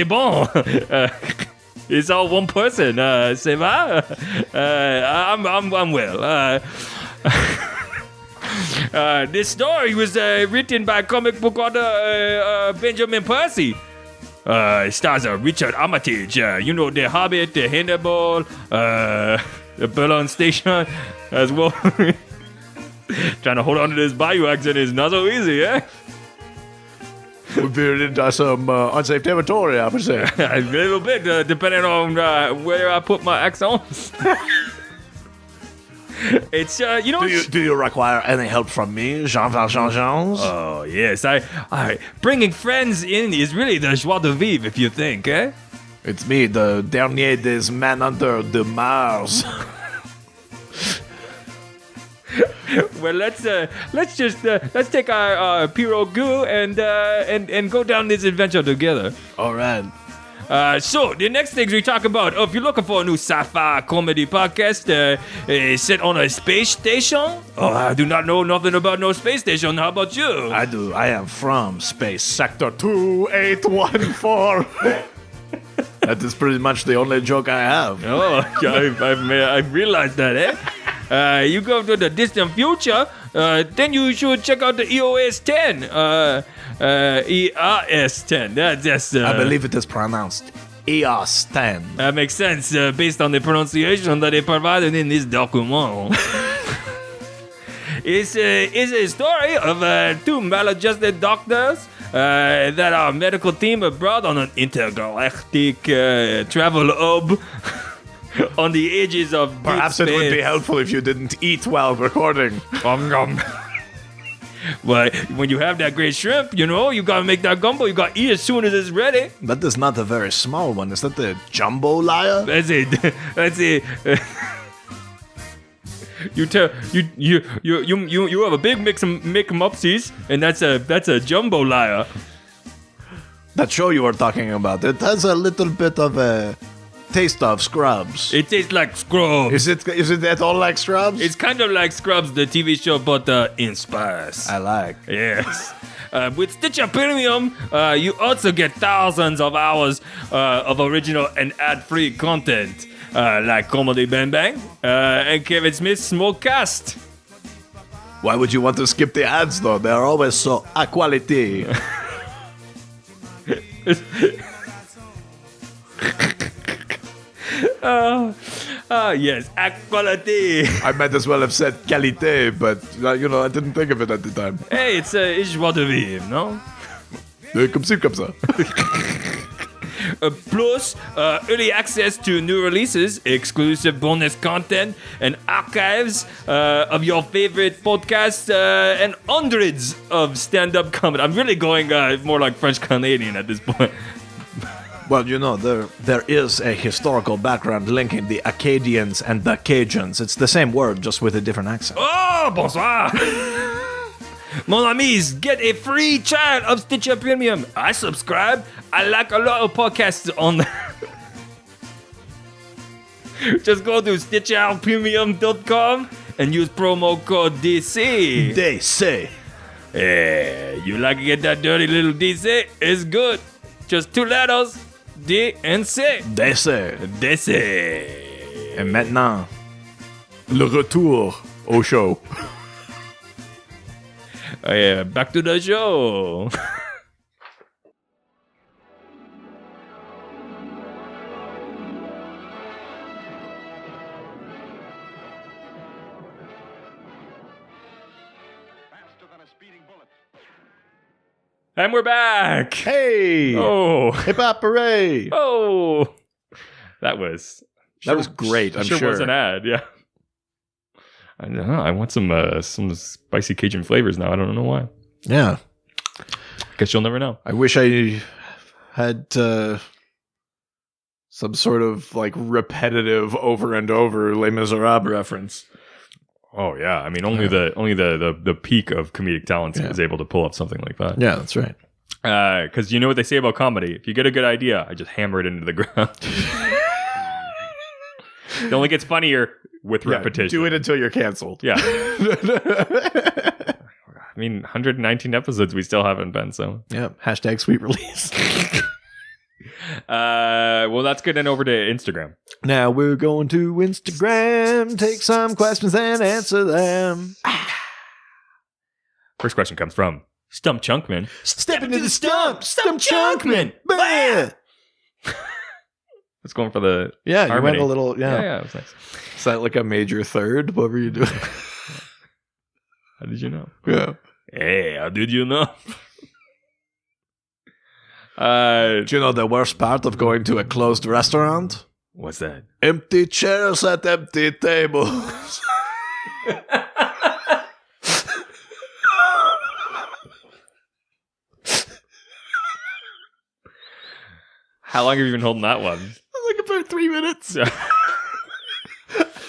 bon. It's all one person. C'est va? I'm well. This story was written by comic book author Benjamin Percy. It stars Richard Armitage. You know, The Hobbit, The Hannibal, the Berlin Station as well. Trying to hold on to this Bayou accent is not so easy, eh? We've been into some unsafe territory, I would say. A little bit, depending on where I put my accents. It's you know. Do you require any help from me, Jean Valjean? Oh yes, I bringing friends in is really the joie de vivre, if you think, eh? It's me, the dernier des Manhunter de Mars. Well, let's take our pirogue and go down this adventure together. All right. So the next things we talk about, if you're looking for a new sci-fi comedy podcast set on a space station, I do not know nothing about no space station. How about you? I do. I am from Space Sector 2814. That is pretty much the only joke I have. Oh, I realized that, eh? You go to the distant future, then you should check out the EOS 10. EOS 10. That's I believe it is pronounced EOS 10. That makes sense based on the pronunciation that they provided in this document. It's a story of two maladjusted doctors that our medical team have brought on an intergalactic travel hub on the edges of Perhaps it would be helpful if you didn't eat while recording. But when you have that great shrimp, you know, you gotta make that gumbo. You gotta eat as soon as it's ready. That is not a very small one. Is that the jambalaya? That's it. That's it. You have a big mix of McMupsies, and that's a jambalaya. That show you were talking about, it has a little bit of a taste of Scrubs. It tastes like Scrubs. Is it at all like Scrubs? It's kind of like Scrubs, the TV show, but in space. I like. Yes. With Stitcher Premium, you also get thousands of hours of original and ad-free content. like Comedy Bang Bang and Kevin Smith's Smokecast. Why would you want to skip the ads, though? They're always so a quality. Yes, quality. I might as well have said qualité, but, I didn't think of it at the time. Hey, it's joie de vivre, no? Comme ci, comme ça. Plus early access to new releases, exclusive bonus content, and archives of your favorite podcasts, and hundreds of stand-up comedy. I'm really going more like French Canadian at this point. Well, there is a historical background linking the Acadians and the Cajuns. It's the same word, just with a different accent. Oh, bonsoir! Mon amis, get a free trial of Stitcher Premium. I subscribe. I like a lot of podcasts on there. Just go to StitcherPremium.com and use promo code DC. DC. Yeah, you like to get that dirty little DC? It's good. Just 2 letters, D and C. DC. DC. Et maintenant, le retour au show. Oh yeah, back to the show. And we're back. Hey! Oh. Hip hop hooray! Oh. That was great, I'm sure. was an ad, yeah. I don't know. I want some spicy Cajun flavors now. I don't know why. Yeah. Guess you'll never know. I wish I had some sort of like repetitive over and over Les Miserables reference. Oh yeah. I mean, only the peak of comedic talent is able to pull up something like that. Yeah, that's right. Because you know what they say about comedy. If you get a good idea, I just hammer it into the ground. It only gets funnier with repetition. Do it until you're canceled. Yeah. I mean, 119 episodes we still haven't been, so. Yeah. Hashtag sweet release. Well, that's good. And over to Instagram. Now we're going to Instagram. Take some questions and answer them. First question comes from Stump Chunkman. Step into the stump. Stump Chunkman. Bah! Let's go for the Yeah, harmony. You went a little, Yeah, it was nice. Is that like a major third? What were you doing? How did you know? Yeah. Hey, how did you know? Do you know the worst part of going to a closed restaurant? What's that? Empty chairs at empty tables. How long have you been holding that one? Like about 3 minutes.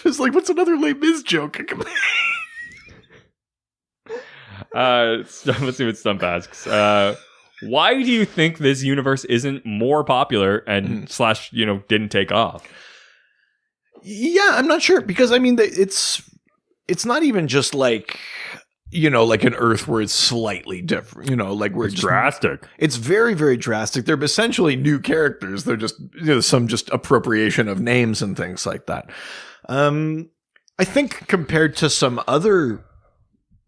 It's like, what's another Les Mis joke? Let's see what Stump asks. Why do you think this universe isn't more popular and / didn't take off? Yeah, I'm not sure, because I mean, it's not even just like, like an Earth where it's slightly different, like we're It's just drastic. It's very, very drastic. They're essentially new characters. They're just some just appropriation of names and things like that. I think compared to some other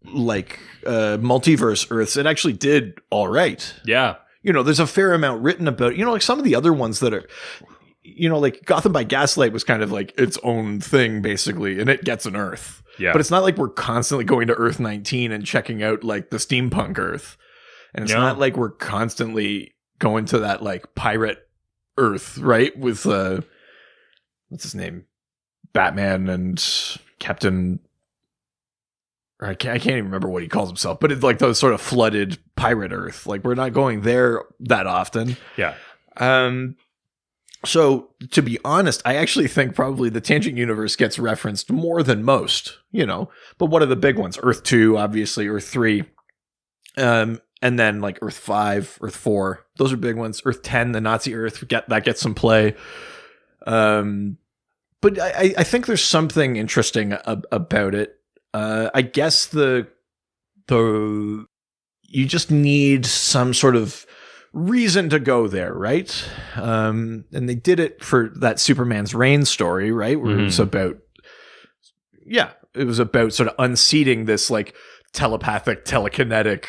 like multiverse Earths, it actually did all right. Yeah. There's a fair amount written about, like some of the other ones that are, like Gotham by Gaslight was kind of like its own thing basically, and it gets an Earth. Yeah. But it's not like we're constantly going to Earth 19 and checking out like the steampunk Earth. And it's not like we're constantly going to that like pirate Earth, right? With what's his name? Batman and Captain, or I can't even remember what he calls himself, but it's like those sort of flooded pirate Earth. Like we're not going there that often. Yeah. So to be honest, I actually think probably the Tangent Universe gets referenced more than most, but what are the big ones? Earth 2, obviously, Earth 3, and then like Earth 5, Earth 4, those are big ones. Earth 10, the Nazi Earth, that gets some play. But I think there's something interesting about it. I guess you just need some sort of reason to go there, right? And they did it for that Superman's Reign story, right? Where it was about, it was about sort of unseating this like telepathic, telekinetic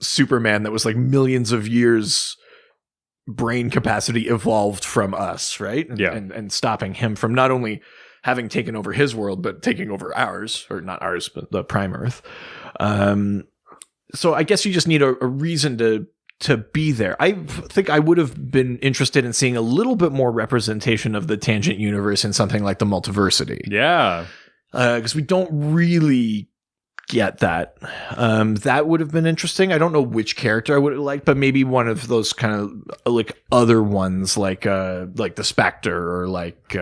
Superman that was like millions of years brain capacity evolved from us, right? And stopping him from not only having taken over his world, but taking over ours, or not ours, but the Prime Earth. So I guess you just need a reason to be there. I think I would have been interested in seeing a little bit more representation of the Tangent universe in something like the Multiversity. Yeah. Because we don't really get that. That would have been interesting. I don't know which character I would have liked, but maybe one of those kind of like other ones, like the Spectre, or like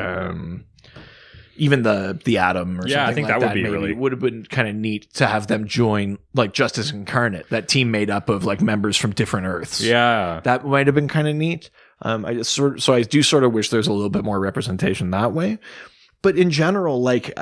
even the Atom, or something. I think like that would be maybe. really. It would have been kind of neat to have them join like Justice Incarnate, that team made up of like members from different Earths. Yeah, that might have been kind of neat. I do sort of wish there's a little bit more representation that way. But in general, like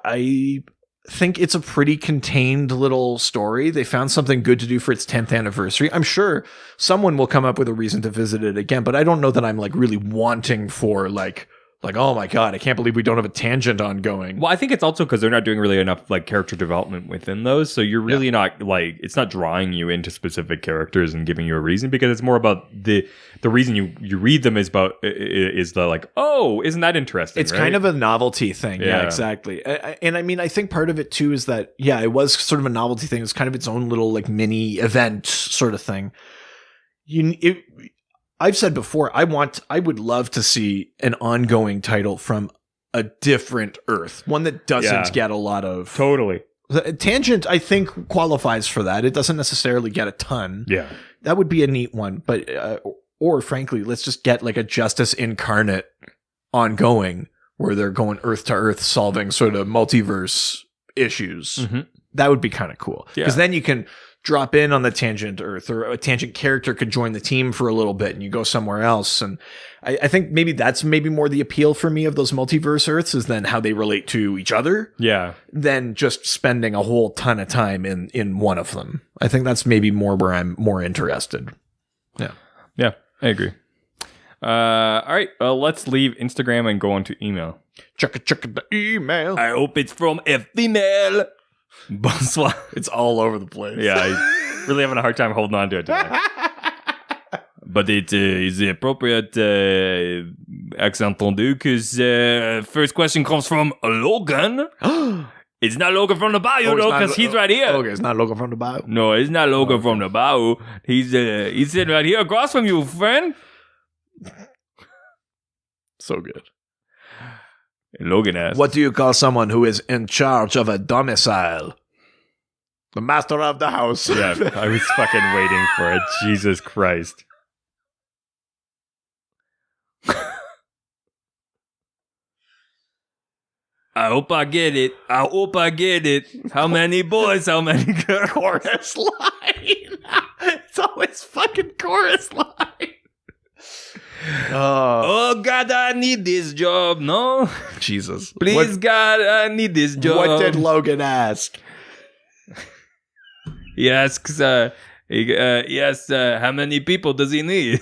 I think it's a pretty contained little story. They found something good to do for its 10th anniversary. I'm sure someone will come up with a reason to visit it again, but I don't know that I'm like really wanting for like, oh my God, I can't believe we don't have a Tangent ongoing. Well, I think it's also because they're not doing really enough like character development within those. So you're really not like, it's not drawing you into specific characters and giving you a reason, because it's more about the reason you read them is the like, oh, isn't that interesting? It's kind of a novelty thing. Yeah, exactly. And I mean, I think part of it too is that, it was sort of a novelty thing. It's kind of its own little like mini event sort of thing. I've said before, I would love to see an ongoing title from a different Earth, one that doesn't get a lot of... Totally. Tangent, I think, qualifies for that. It doesn't necessarily get a ton. Yeah. That would be a neat one. But, or frankly, let's just get like a Justice Incarnate ongoing, where they're going Earth to Earth solving sort of multiverse issues. Mm-hmm. That would be kind of cool. Because then you can drop in on the Tangent Earth, or a Tangent character could join the team for a little bit and you go somewhere else. And I think maybe that's more the appeal for me of those multiverse Earths, is then how they relate to each other. Yeah. Than just spending a whole ton of time in one of them. I think that's maybe more where I'm more interested. Yeah. Yeah, I agree. All right. Well, let's leave Instagram and go on to email. Check the email. I hope it's from a female. Bonsoir. It's all over the place. Yeah, I'm really having a hard time holding on to it today. But it is the appropriate accent entendu, because first question comes from Logan. It's not Logan from the bayou, though, because he's right here. Okay, it's not Logan from the bayou. No, it's not Logan from the bayou. He's sitting right here across from you, friend. So good. Logan asks, what do you call someone who is in charge of a domicile? The master of the house. Yeah, I was fucking waiting for it. Jesus Christ. I hope I get it. I hope I get it. How many boys? How many girls? Chorus line. It's always fucking chorus line. Oh God, I need this job. No, Jesus, please, God, I need this job. What did Logan ask? He asks, how many people does he need?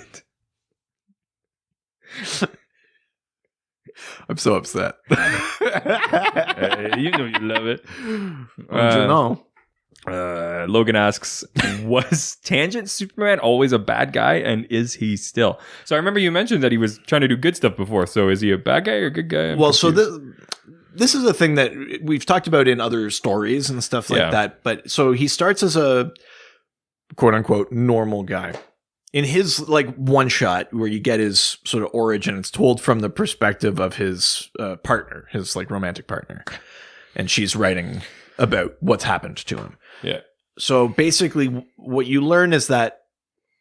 I'm so upset. You know you love it. Don't you know? Logan asks, was Tangent Superman always a bad guy, and is he still? So I remember you mentioned that he was trying to do good stuff before. So is he a bad guy or a good guy? Well, so this is a thing that we've talked about in other stories and stuff like that. But so he starts as a quote unquote normal guy. In his like one shot where you get his sort of origin, it's told from the perspective of his partner, his like romantic partner. And she's writing about what's happened to him. Yeah. So basically what you learn is that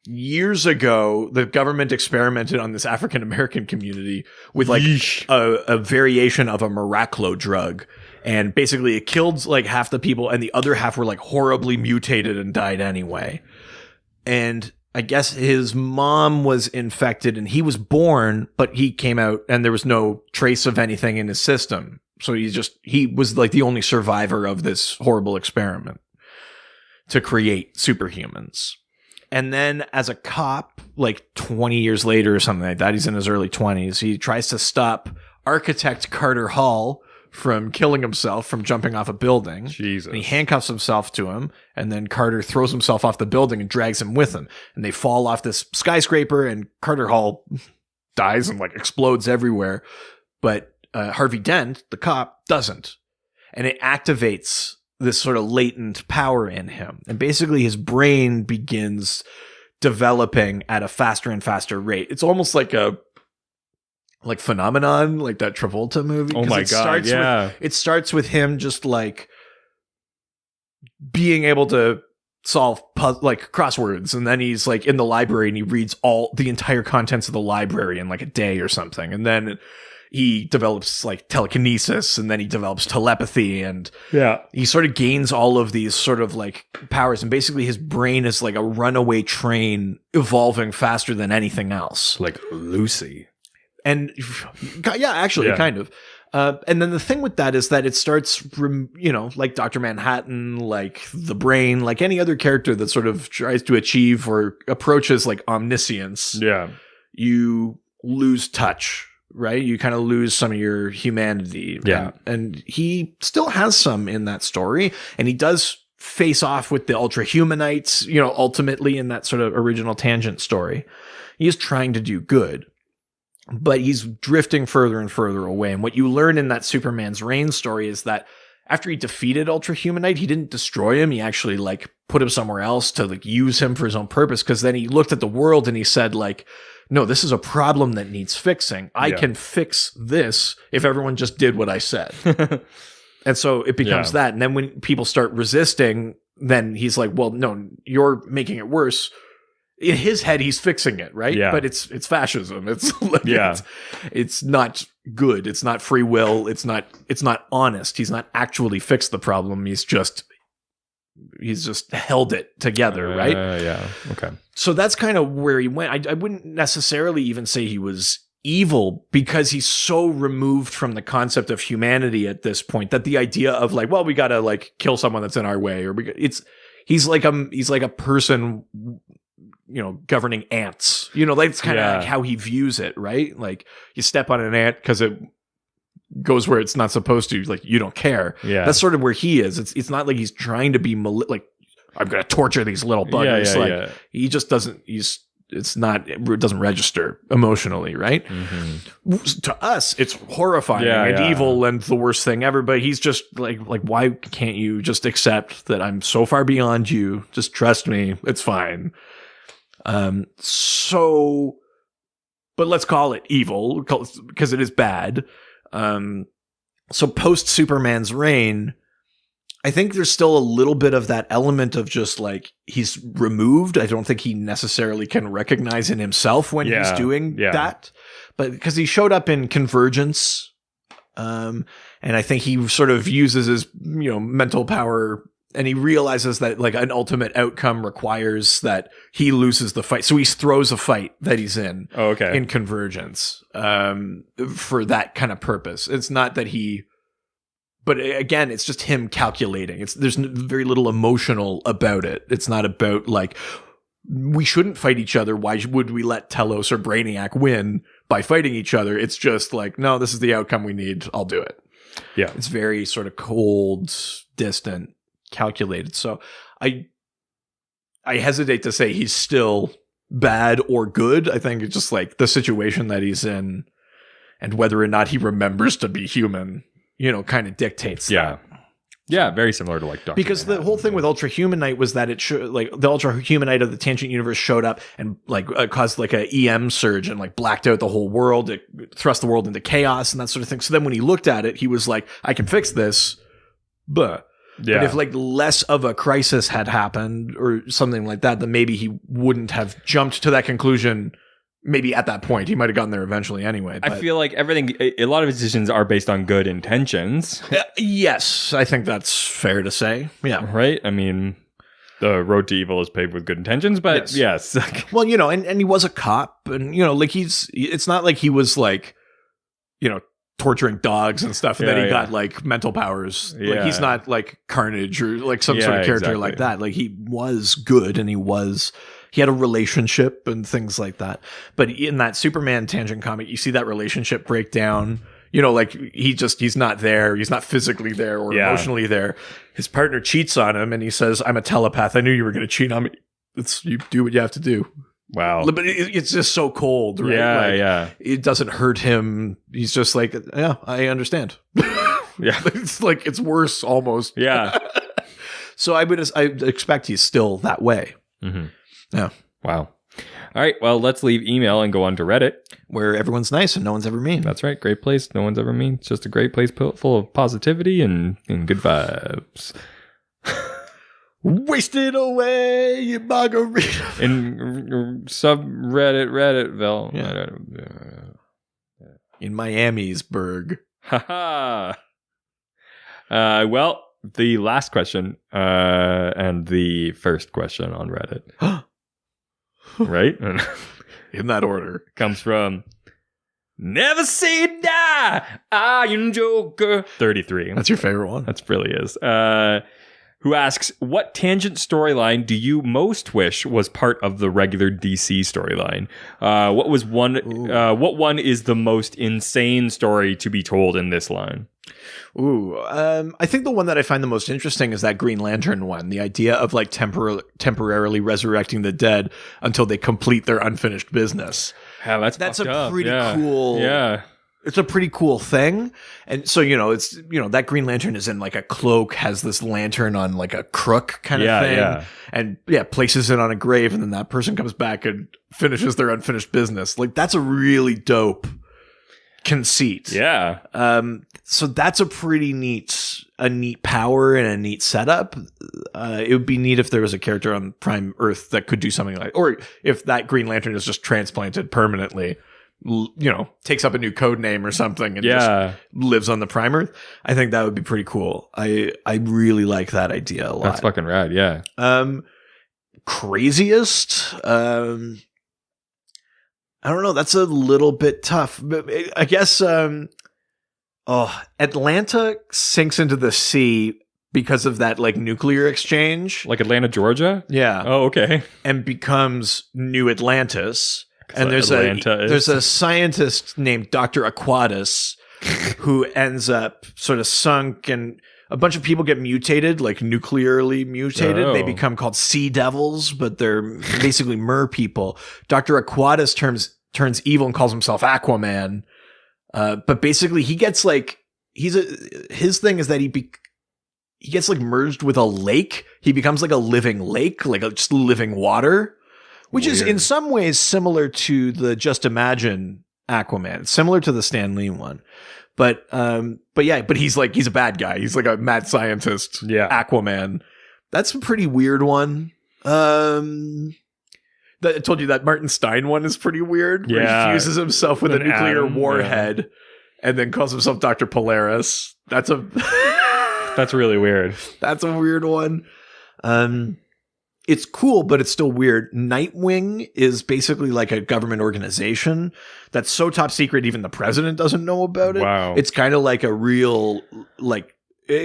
years ago, the government experimented on this African-American community with like a variation of a Miraclo drug. And basically it killed like half the people and the other half were like horribly mutated and died anyway. And I guess his mom was infected and he was born, but he came out and there was no trace of anything in his system. So he was like the only survivor of this horrible experiment to create superhumans. And then as a cop, like 20 years later or something like that. He's in his early 20s. He tries to stop architect Carter Hall from killing himself from jumping off a building. Jesus. And he handcuffs himself to him, and then Carter throws himself off the building and drags him with him. And they fall off this skyscraper, and Carter Hall dies and like explodes everywhere. But Harvey Dent, the cop, doesn't. And it activates this sort of latent power in him. And basically his brain begins developing at a faster and faster rate. It's almost like a Phenomenon, like that Travolta movie. Oh my God, yeah. It starts with him just like being able to solve like crosswords, and then he's like in the library and he reads all the entire contents of the library in like a day or something, and then he develops like telekinesis, and then he develops telepathy, and he sort of gains all of these sort of like powers, and basically his brain is like a runaway train evolving faster than anything else, like Lucy. And kind of. And then the thing with that is that it starts, like Dr. Manhattan, like the brain, like any other character that sort of tries to achieve or approaches like omniscience. Yeah. You lose touch, right? You kind of lose some of your humanity. Yeah. And he still has some in that story. And he does face off with the Ultra Humanites, ultimately in that sort of original Tangent story. He is trying to do good. But he's drifting further and further away. And what you learn in that Superman's Reign story is that after he defeated Ultra Humanite, he didn't destroy him. He actually like put him somewhere else to like use him for his own purpose. Because then he looked at the world and he said like, no, this is a problem that needs fixing. I can fix this if everyone just did what I said. And so it becomes that. And then when people start resisting, then he's like, well, no, you're making it worse. In his head, he's fixing it, right? Yeah. But it's fascism. It's like, it's not good. It's not free will. It's not honest. He's not actually fixed the problem. He's just held it together, right? Okay. So that's kind of where he went. I wouldn't necessarily even say he was evil, because he's so removed from the concept of humanity at this point that the idea of like, well, we got to like kill someone that's in our way, or he's like a person, governing ants, that's kind of like how he views it, right? Like you step on an ant because it goes where it's not supposed to, like you don't care. Yeah. That's sort of where he is. It's not like he's trying to be like, I'm going to torture these little buggers. He just doesn't, it doesn't register emotionally, right? Mm-hmm. To us, it's horrifying and evil and the worst thing ever, but he's just like, why can't you just accept that I'm so far beyond you? Just trust me. It's fine. But let's call it evil because it is bad. So post Superman's Reign, I think there's still a little bit of that element of just like he's removed. I don't think he necessarily can recognize in himself when he's doing that, but because he showed up in Convergence. And I think he sort of uses his, mental power, and he realizes that like an ultimate outcome requires that he loses the fight. So he throws a fight that he's in in Convergence for that kind of purpose. It's not that but again, it's just him calculating. There's very little emotional about it. It's not about like, we shouldn't fight each other. Why would we let Telos or Brainiac win by fighting each other? It's just like, no, this is the outcome we need. I'll do it. Yeah. It's very sort of cold, distant, calculated. So I hesitate to say he's still bad or good. I think it's just like the situation that he's in and whether or not he remembers to be human, kind of dictates that. Yeah, very similar to like Dr. Because the whole thing with Ultra Humanite was that it should like the Ultra Humanite of the Tangent Universe showed up and like caused like a EM surge and like blacked out the whole world. It thrust the world into chaos and that sort of thing. So then when he looked at it, he was like, I can fix this. But if like less of a crisis had happened or something like that, then maybe he wouldn't have jumped to that conclusion. Maybe at that point, he might have gotten there eventually anyway. But. I feel like a lot of his decisions are based on good intentions. Yes, I think that's fair to say. Yeah. Right? I mean, the road to evil is paved with good intentions, but yes. Well, and he was a cop, and, like it's not like he was like, torturing dogs and stuff, and then he got like mental powers. Like he's not like Carnage or like some sort of character like that. Like he was good and he was he had a relationship and things like that. But in that Superman tangent comic, you see that relationship break down. You know, like he's not there. He's not physically there or emotionally there. His partner cheats on him and he says, I'm a telepath. I knew you were going to cheat on me. You do what you have to do. Wow. But it's just so cold, right? Yeah, like, yeah. It doesn't hurt him. He's just like, yeah, I understand. Yeah. It's like, it's worse almost. Yeah. So I expect he's still that way. Mm-hmm. Yeah. Wow. All right. Well, let's leave email and go on to Reddit. Where everyone's nice and no one's ever mean. That's right. Great place. No one's ever mean. It's just a great place full of positivity and good vibes. Wasted away, you margarita. In subreddit, In Miamisburg. Haha. Well, the last question and the first question on Reddit. Right? In that order. Comes from Never Say Die, Iron Joker 33. That's your favorite one? That really is. Who asks, what tangent storyline do you most wish was part of the regular DC storyline? What one is the most insane story to be told in this line? I think the one that I find the most interesting is that Green Lantern one. The idea of like temporarily resurrecting the dead until they complete their unfinished business. Yeah, that's a pretty cool. Yeah. It's a pretty cool thing. And so, that Green Lantern is in like a cloak, has this lantern on like a crook kind of thing. Yeah. And places it on a grave. And then that person comes back and finishes their unfinished business. Like that's a really dope conceit. Yeah. So that's a pretty neat power and a neat setup. It would be neat if there was a character on Prime Earth that could do something like, or if that Green Lantern is just transplanted permanently, takes up a new code name or something and just lives on the Prime Earth. I think that would be pretty cool. I really like that idea a lot. That's fucking rad. Yeah. Craziest. I don't know. That's a little bit tough. But I guess Atlanta sinks into the sea because of that like nuclear exchange. Like Atlanta, Georgia? Yeah. Oh, okay. And becomes New Atlantis. And there's there's a scientist named Dr. Aquatus who ends up sort of sunk, and a bunch of people get mutated, like nuclearly mutated. Oh. They become called sea devils, but they're basically mer people. Dr. Aquatus turns evil and calls himself Aquaman. But basically he gets like, his thing is that he gets like merged with a lake. He becomes like a living lake, like just living water. Which is in some ways similar to the Just Imagine Aquaman, similar to the Stan Lee one. But he's a bad guy. He's like a mad scientist. Yeah. Aquaman. That's a pretty weird one. I told you that Martin Stein one is pretty weird. Where he fuses himself with a nuclear warhead and then calls himself Dr. Polaris. That's really weird. That's a weird one. It's cool, but it's still weird. Nightwing is basically like a government organization that's so top secret even the president doesn't know about it. Wow. It's kind of like a real, like,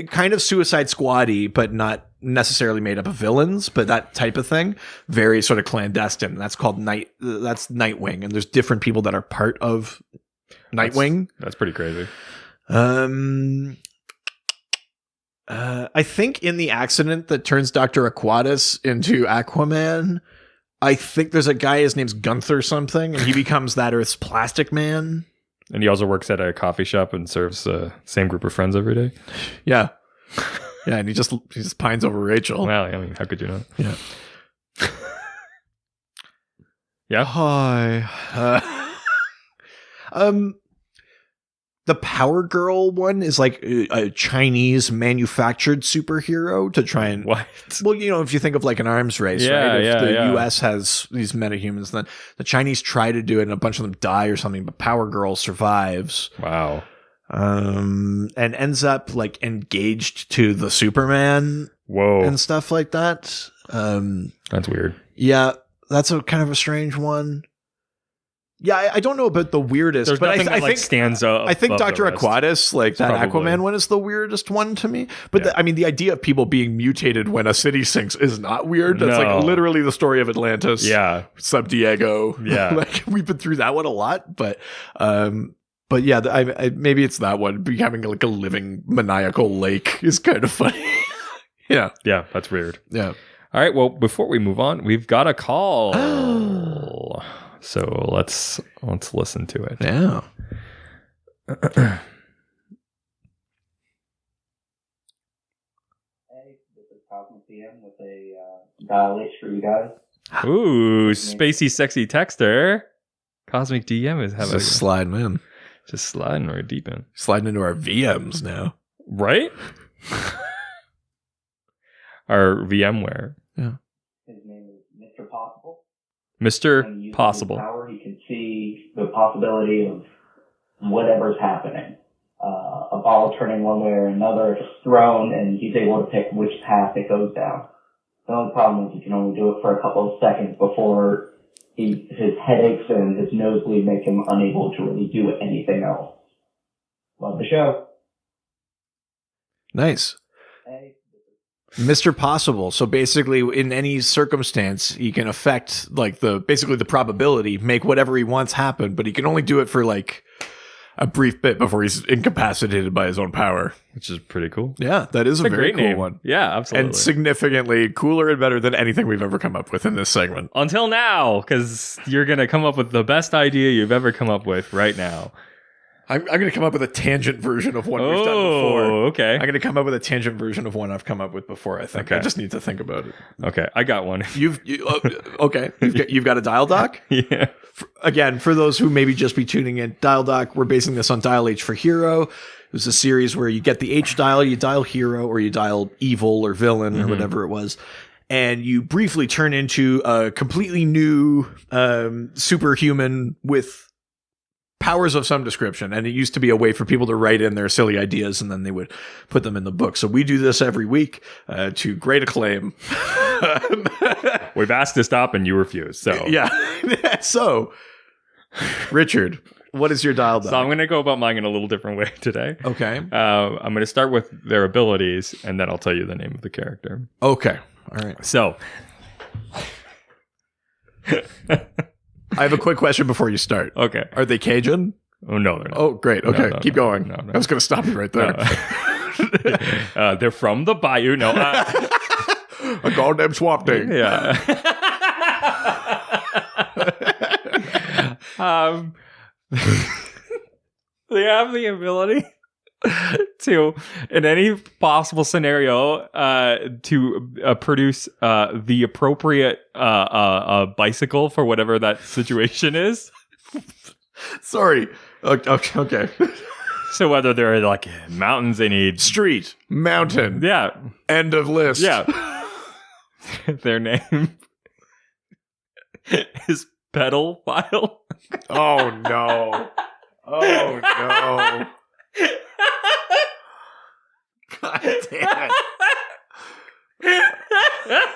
kind of Suicide Squad-y, but not necessarily made up of villains, but that type of thing. Very sort of clandestine. That's called that's Nightwing, and there's different people that are part of Nightwing. That's pretty crazy. I think in the accident that turns Dr. Aquatus into Aquaman, I think there's a guy, his name's Gunther something, and he becomes that Earth's Plastic Man. And he also works at a coffee shop and serves the same group of friends every day. Yeah. Yeah, and he just pines over Rachel. Well, I mean, how could you not? Yeah. Yeah. Hi. The Power Girl one is like a Chinese manufactured superhero to try and... What? Well, if you think of like an arms race, right? If the US has these metahumans, then the Chinese try to do it and a bunch of them die or something, but Power Girl survives. Wow. And ends up like engaged to the Superman. Whoa. And stuff like that. That's weird. Yeah, that's a kind of a strange one. Yeah, I don't know about the weirdest, There's but nothing I that think stands up. I think above Dr. the rest. Aquatis, like that Probably. Aquaman one, is the weirdest one to me. But Yeah. I mean, the idea of people being mutated when a city sinks is not weird. That's No. like literally the story of Atlantis. Yeah. Sub Diego. Yeah. Like we've been through that one a lot, but yeah, I maybe it's that one. Becoming like a living maniacal lake is kind of funny. Yeah. Yeah, that's weird. Yeah. All right, well, before we move on, we've got a call. So let's listen to it. Yeah. Hey, this is Cosmic DM with a dial H for you guys. Ooh, spacey, sexy texter. Cosmic DM is having Just sliding in. just sliding right deep in. Sliding into our VMs now. Right? Our VMware. His name is Mr. Possible. When he Mr. uses Possible. his power, he can see the possibility of whatever's happening. A ball turning one way or another, if it's thrown, and he's able to pick which path it goes down. The only problem is he can only do it for a couple of seconds before his headaches and his nosebleed make him unable to really do anything else. Love the show. Nice. Hey. Mr. Possible. So basically, in any circumstance, he can affect like the probability, make whatever he wants happen, but he can only do it for like a brief bit before he's incapacitated by his own power. Which is pretty cool. Yeah, that is a very great cool name. one. Yeah, absolutely. And significantly cooler and better than anything we've ever come up with in this segment. Until now, because you're going to come up with the best idea you've ever come up with right now. I'm going to come up with a tangent version of one we've done before. Oh, okay. I'm going to come up with a tangent version of one I've come up with before, I think. Okay. I just need to think about it. Okay, I got one. Okay. You've got a dial doc? Yeah. Again, for those who maybe just be tuning in, Dial Doc, we're basing this on Dial H for Hero. It was a series where you get the H dial, you dial hero, or you dial evil or villain or whatever it was. And you briefly turn into a completely new superhuman with powers of some description. And it used to be a way for people to write in their silly ideas and then they would put them in the book. So we do this every week to great acclaim. We've asked to stop and you refuse. So Yeah. So, Richard, what is your dial doc? So I'm going to go about mine in a little different way today. Okay. I'm going to start with their abilities, and then I'll tell you the name of the character. Okay. All right. So, I have a quick question before you start. okay. Are they Cajun? Oh, no, they're not. Oh, great. Okay. No, Keep no, going. no, no. I was going to stop you right there. They're from the Bayou. No. A goddamn swamp thing. Yeah. They have the ability to, in any possible scenario, to produce the appropriate bicycle for whatever that situation is. Sorry. Okay. So whether they're like mountains, they need Street. Mountain. yeah, End of list. yeah. Their name is Pedal File. Oh, no. Oh, no. God damn it.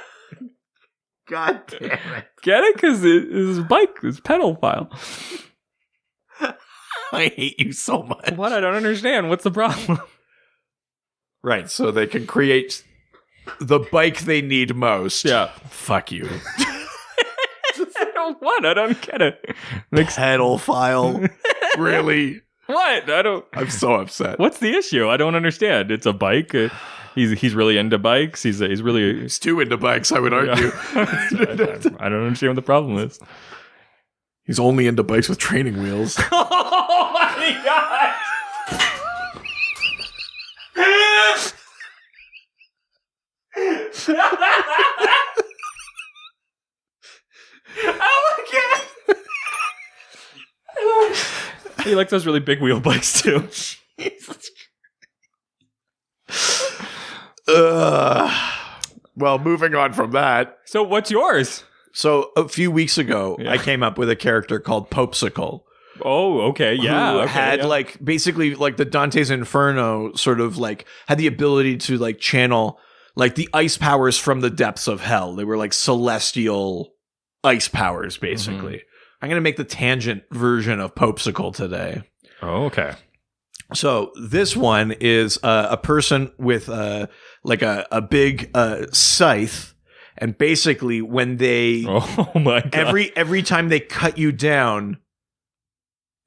God damn it. Get it? Because his bike is Pedal File. I hate you so much. What? I don't understand. What's the problem? Right, so they can create the bike they need most. Yeah. Fuck you. What? I don't get it. Pedal file. Really? What? I don't. I'm so upset. What's the issue? I don't understand. It's a bike. He's really into bikes. He's really. He's too into bikes, I would argue. I don't understand what the problem is. He's only into bikes with training wheels. Oh my god! Oh my god! He likes those really big wheel bikes too. Well, moving on from that. So what's yours? So a few weeks ago, Yeah. I came up with a character called Popesicle. Oh, okay, yeah. Who okay, had yeah. like basically like the Dante's Inferno sort of like had the ability to like channel like the ice powers from the depths of hell. They were like celestial ice powers, basically. I'm going to make the tangent version of Popesicle today. Oh, okay. So this one is a person with like a big scythe, and basically when they Oh my god! every time they cut you down,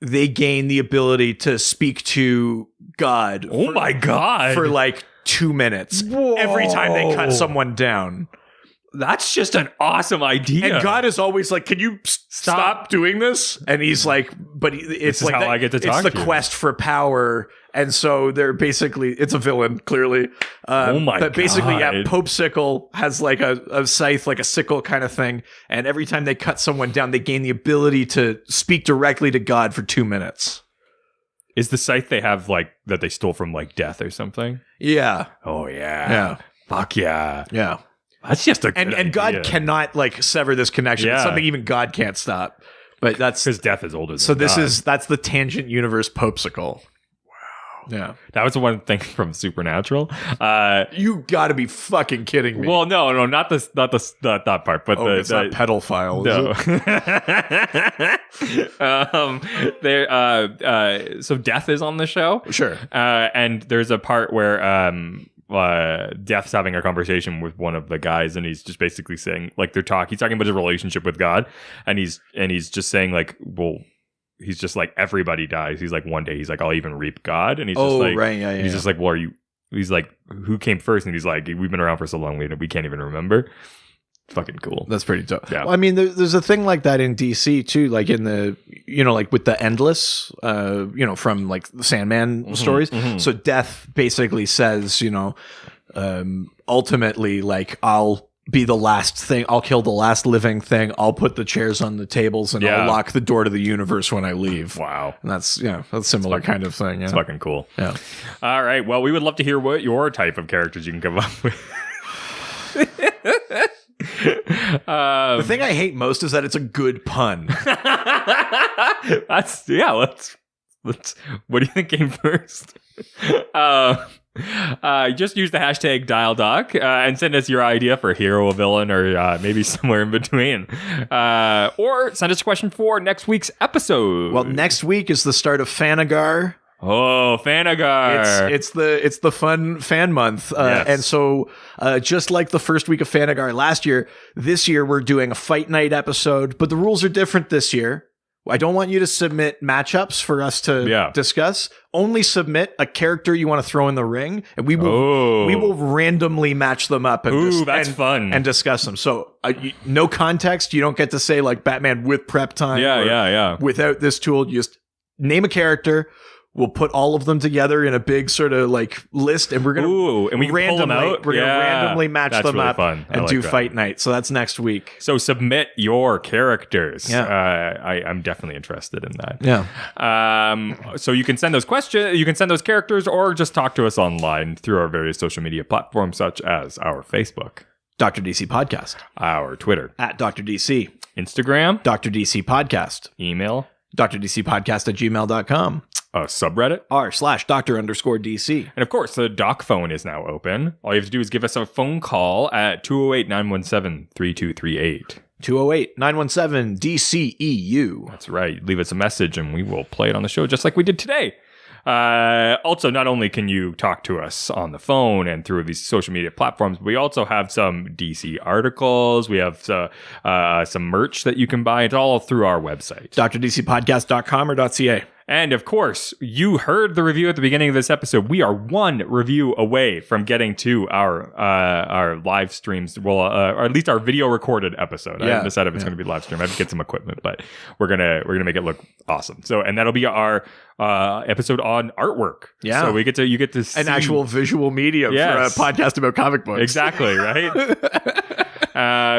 they gain the ability to speak to God. Oh my god! For like 2 minutes. Whoa. Every time they cut someone down. That's just an awesome idea. And God is always like, "Can you stop doing this?" And he's like, "But it's is like how I get to talk it's the to you." quest for power." And so they're basically, it's a villain, clearly. Oh my But basically, God. yeah, Popesicle has like a scythe, like a sickle kind of thing. And every time they cut someone down, they gain the ability to speak directly to God for 2 minutes. Is the scythe they have like that they stole from like Death or something? Yeah. Oh yeah. Yeah. Fuck yeah. Yeah. That's just a good And God idea. cannot like sever this connection. It's Yeah. something even God can't stop. But that's because Death is older than so this God. that's the tangent universe Popesicle. Yeah. That was the one thing from Supernatural. You gotta be fucking kidding me. Well, no, not that part, but it's not pedophile, is no. So Death is on the show. it? Sure. And there's a part where Death's having a conversation with one of the guys, and he's just basically saying, like, he's talking about his relationship with God, and he's just saying, like, well, he's just like, everybody dies. He's like, one day he's like, I'll even reap God, and he's just like, right, yeah, he's just like, well, he's like, who came first? And he's like, we've been around for so long, we can't even remember. Fucking cool. That's pretty dope. Yeah. Well, I mean, there's a thing like that in DC too, like in the, like with the Endless, from like the Sandman stories. Mm-hmm. So Death basically says, ultimately, like, I'll be the last thing. I'll kill the last living thing. I'll put the chairs on the tables, and Yeah. I'll lock the door to the universe when I leave. Wow. And that's, that's a similar kind of thing. Yeah. It's fucking cool. Yeah. All right. Well, we would love to hear what your type of characters you can come up with. The thing I hate most is that it's a good pun. Let's what do you think came first? Just use the hashtag DialDoc and send us your idea for hero or villain, or maybe somewhere in between. Or send us a question for next week's episode. Well, next week is the start of Fanagar. Oh, Fanagar. It's the fun fan month. Yes. And so just like the first week of Fanagar last year, this year we're doing a fight night episode, but the rules are different this year. I don't want you to submit matchups for us to discuss. Only submit a character you want to throw in the ring, and we will randomly match them up and that's fun. and discuss them. So no context. You don't get to say like Batman with prep time. Yeah. Without this tool, you just name a character. We'll put all of them together in a big sort of like list, and we're gonna and we can pull them out. We're gonna randomly match them really up fun. and do fight night. So that's next week. So submit your characters. Yeah. I'm definitely interested in that. Yeah. So you can send those questions, you can send those characters, or just talk to us online through our various social media platforms, such as our Facebook, Dr. DC Podcast, our Twitter, at Dr. DC, Instagram, Dr. DC Podcast, email, drdcpodcast@gmail.com, subreddit, r/Dr_DC. and of course the doc phone is now open. All you have to do is give us a phone call at 208-917-3238. 208-917-DCEU. That's right. Leave us a message and we will play it on the show just like we did today. Also, not only can you talk to us on the phone and through these social media platforms, but we also have some DC articles. We have some merch that you can buy. It's all through our website. drdcpodcast.com or .ca. And of course, you heard the review at the beginning of this episode. We are one review away from getting to our live streams, or at least our video recorded episode. I haven't decided if it's going to be live stream. I have to get some equipment, but we're gonna make it look awesome. So, and that'll be our episode on artwork. Yeah, so you get to see an actual visual medium for a podcast about comic books. Exactly, right?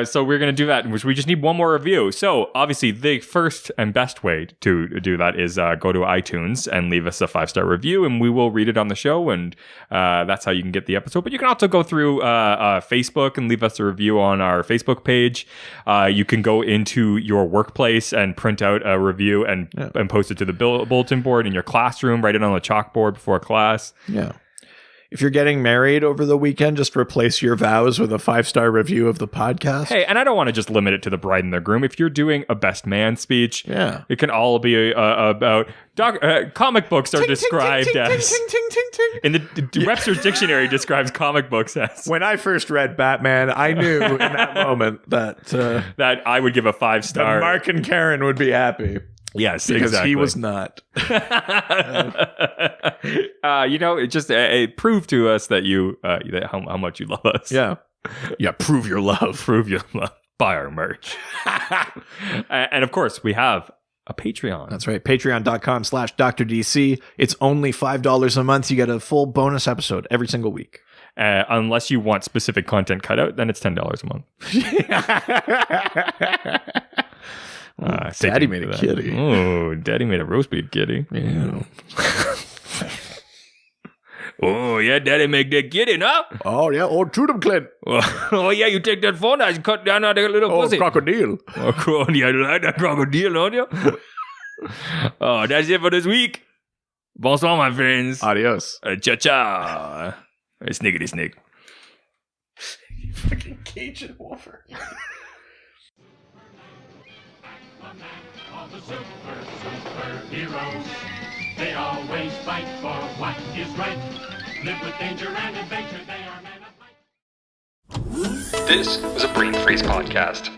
So we're going to do that, which we just need one more review. So obviously the first and best way to do that is go to iTunes and leave us a 5-star review, and we will read it on the show, and that's how you can get the episode. But you can also go through Facebook and leave us a review on our Facebook page. You can go into your workplace and print out a review and post it to the bulletin board in your classroom, write it on the chalkboard before class. Yeah. If you're getting married over the weekend, just replace your vows with a 5-star review of the podcast. Hey, and I don't want to just limit it to the bride and the groom. If you're doing a best man speech, Yeah. it can all be about comic books are described as in the Webster's dictionary describes comic books as When I first read Batman, I knew in that moment that that I would give a 5-star. Mark and Karen would be happy. Yes, Because exactly. he was not. It just it proved to us that that how much you love us. Yeah. Yeah, prove your love. Prove your love. Buy our merch. And of course, we have a Patreon. That's right. Patreon.com/DrDC. It's only $5 a month. You get a full bonus episode every single week. Unless you want specific content cut out, then it's $10 a month. Daddy made a kitty. Oh, Daddy made a roast beef kitty. Yeah. Oh, yeah, Daddy make that kitty, no? Oh, yeah. Oh, shoot him, Clint. Oh, yeah, you take that phone and cut down on that little pussy. Crocodile. Oh, yeah, you like that crocodile, don't you? Oh, that's it for this week. Bonsoir, my friends. Adios. Cha-cha. Snickety snick. You fucking Cajun Wolfer. All the superheroes, they always fight for what is right. Live with danger and adventure, they are men of might. This was a Brain Freeze podcast.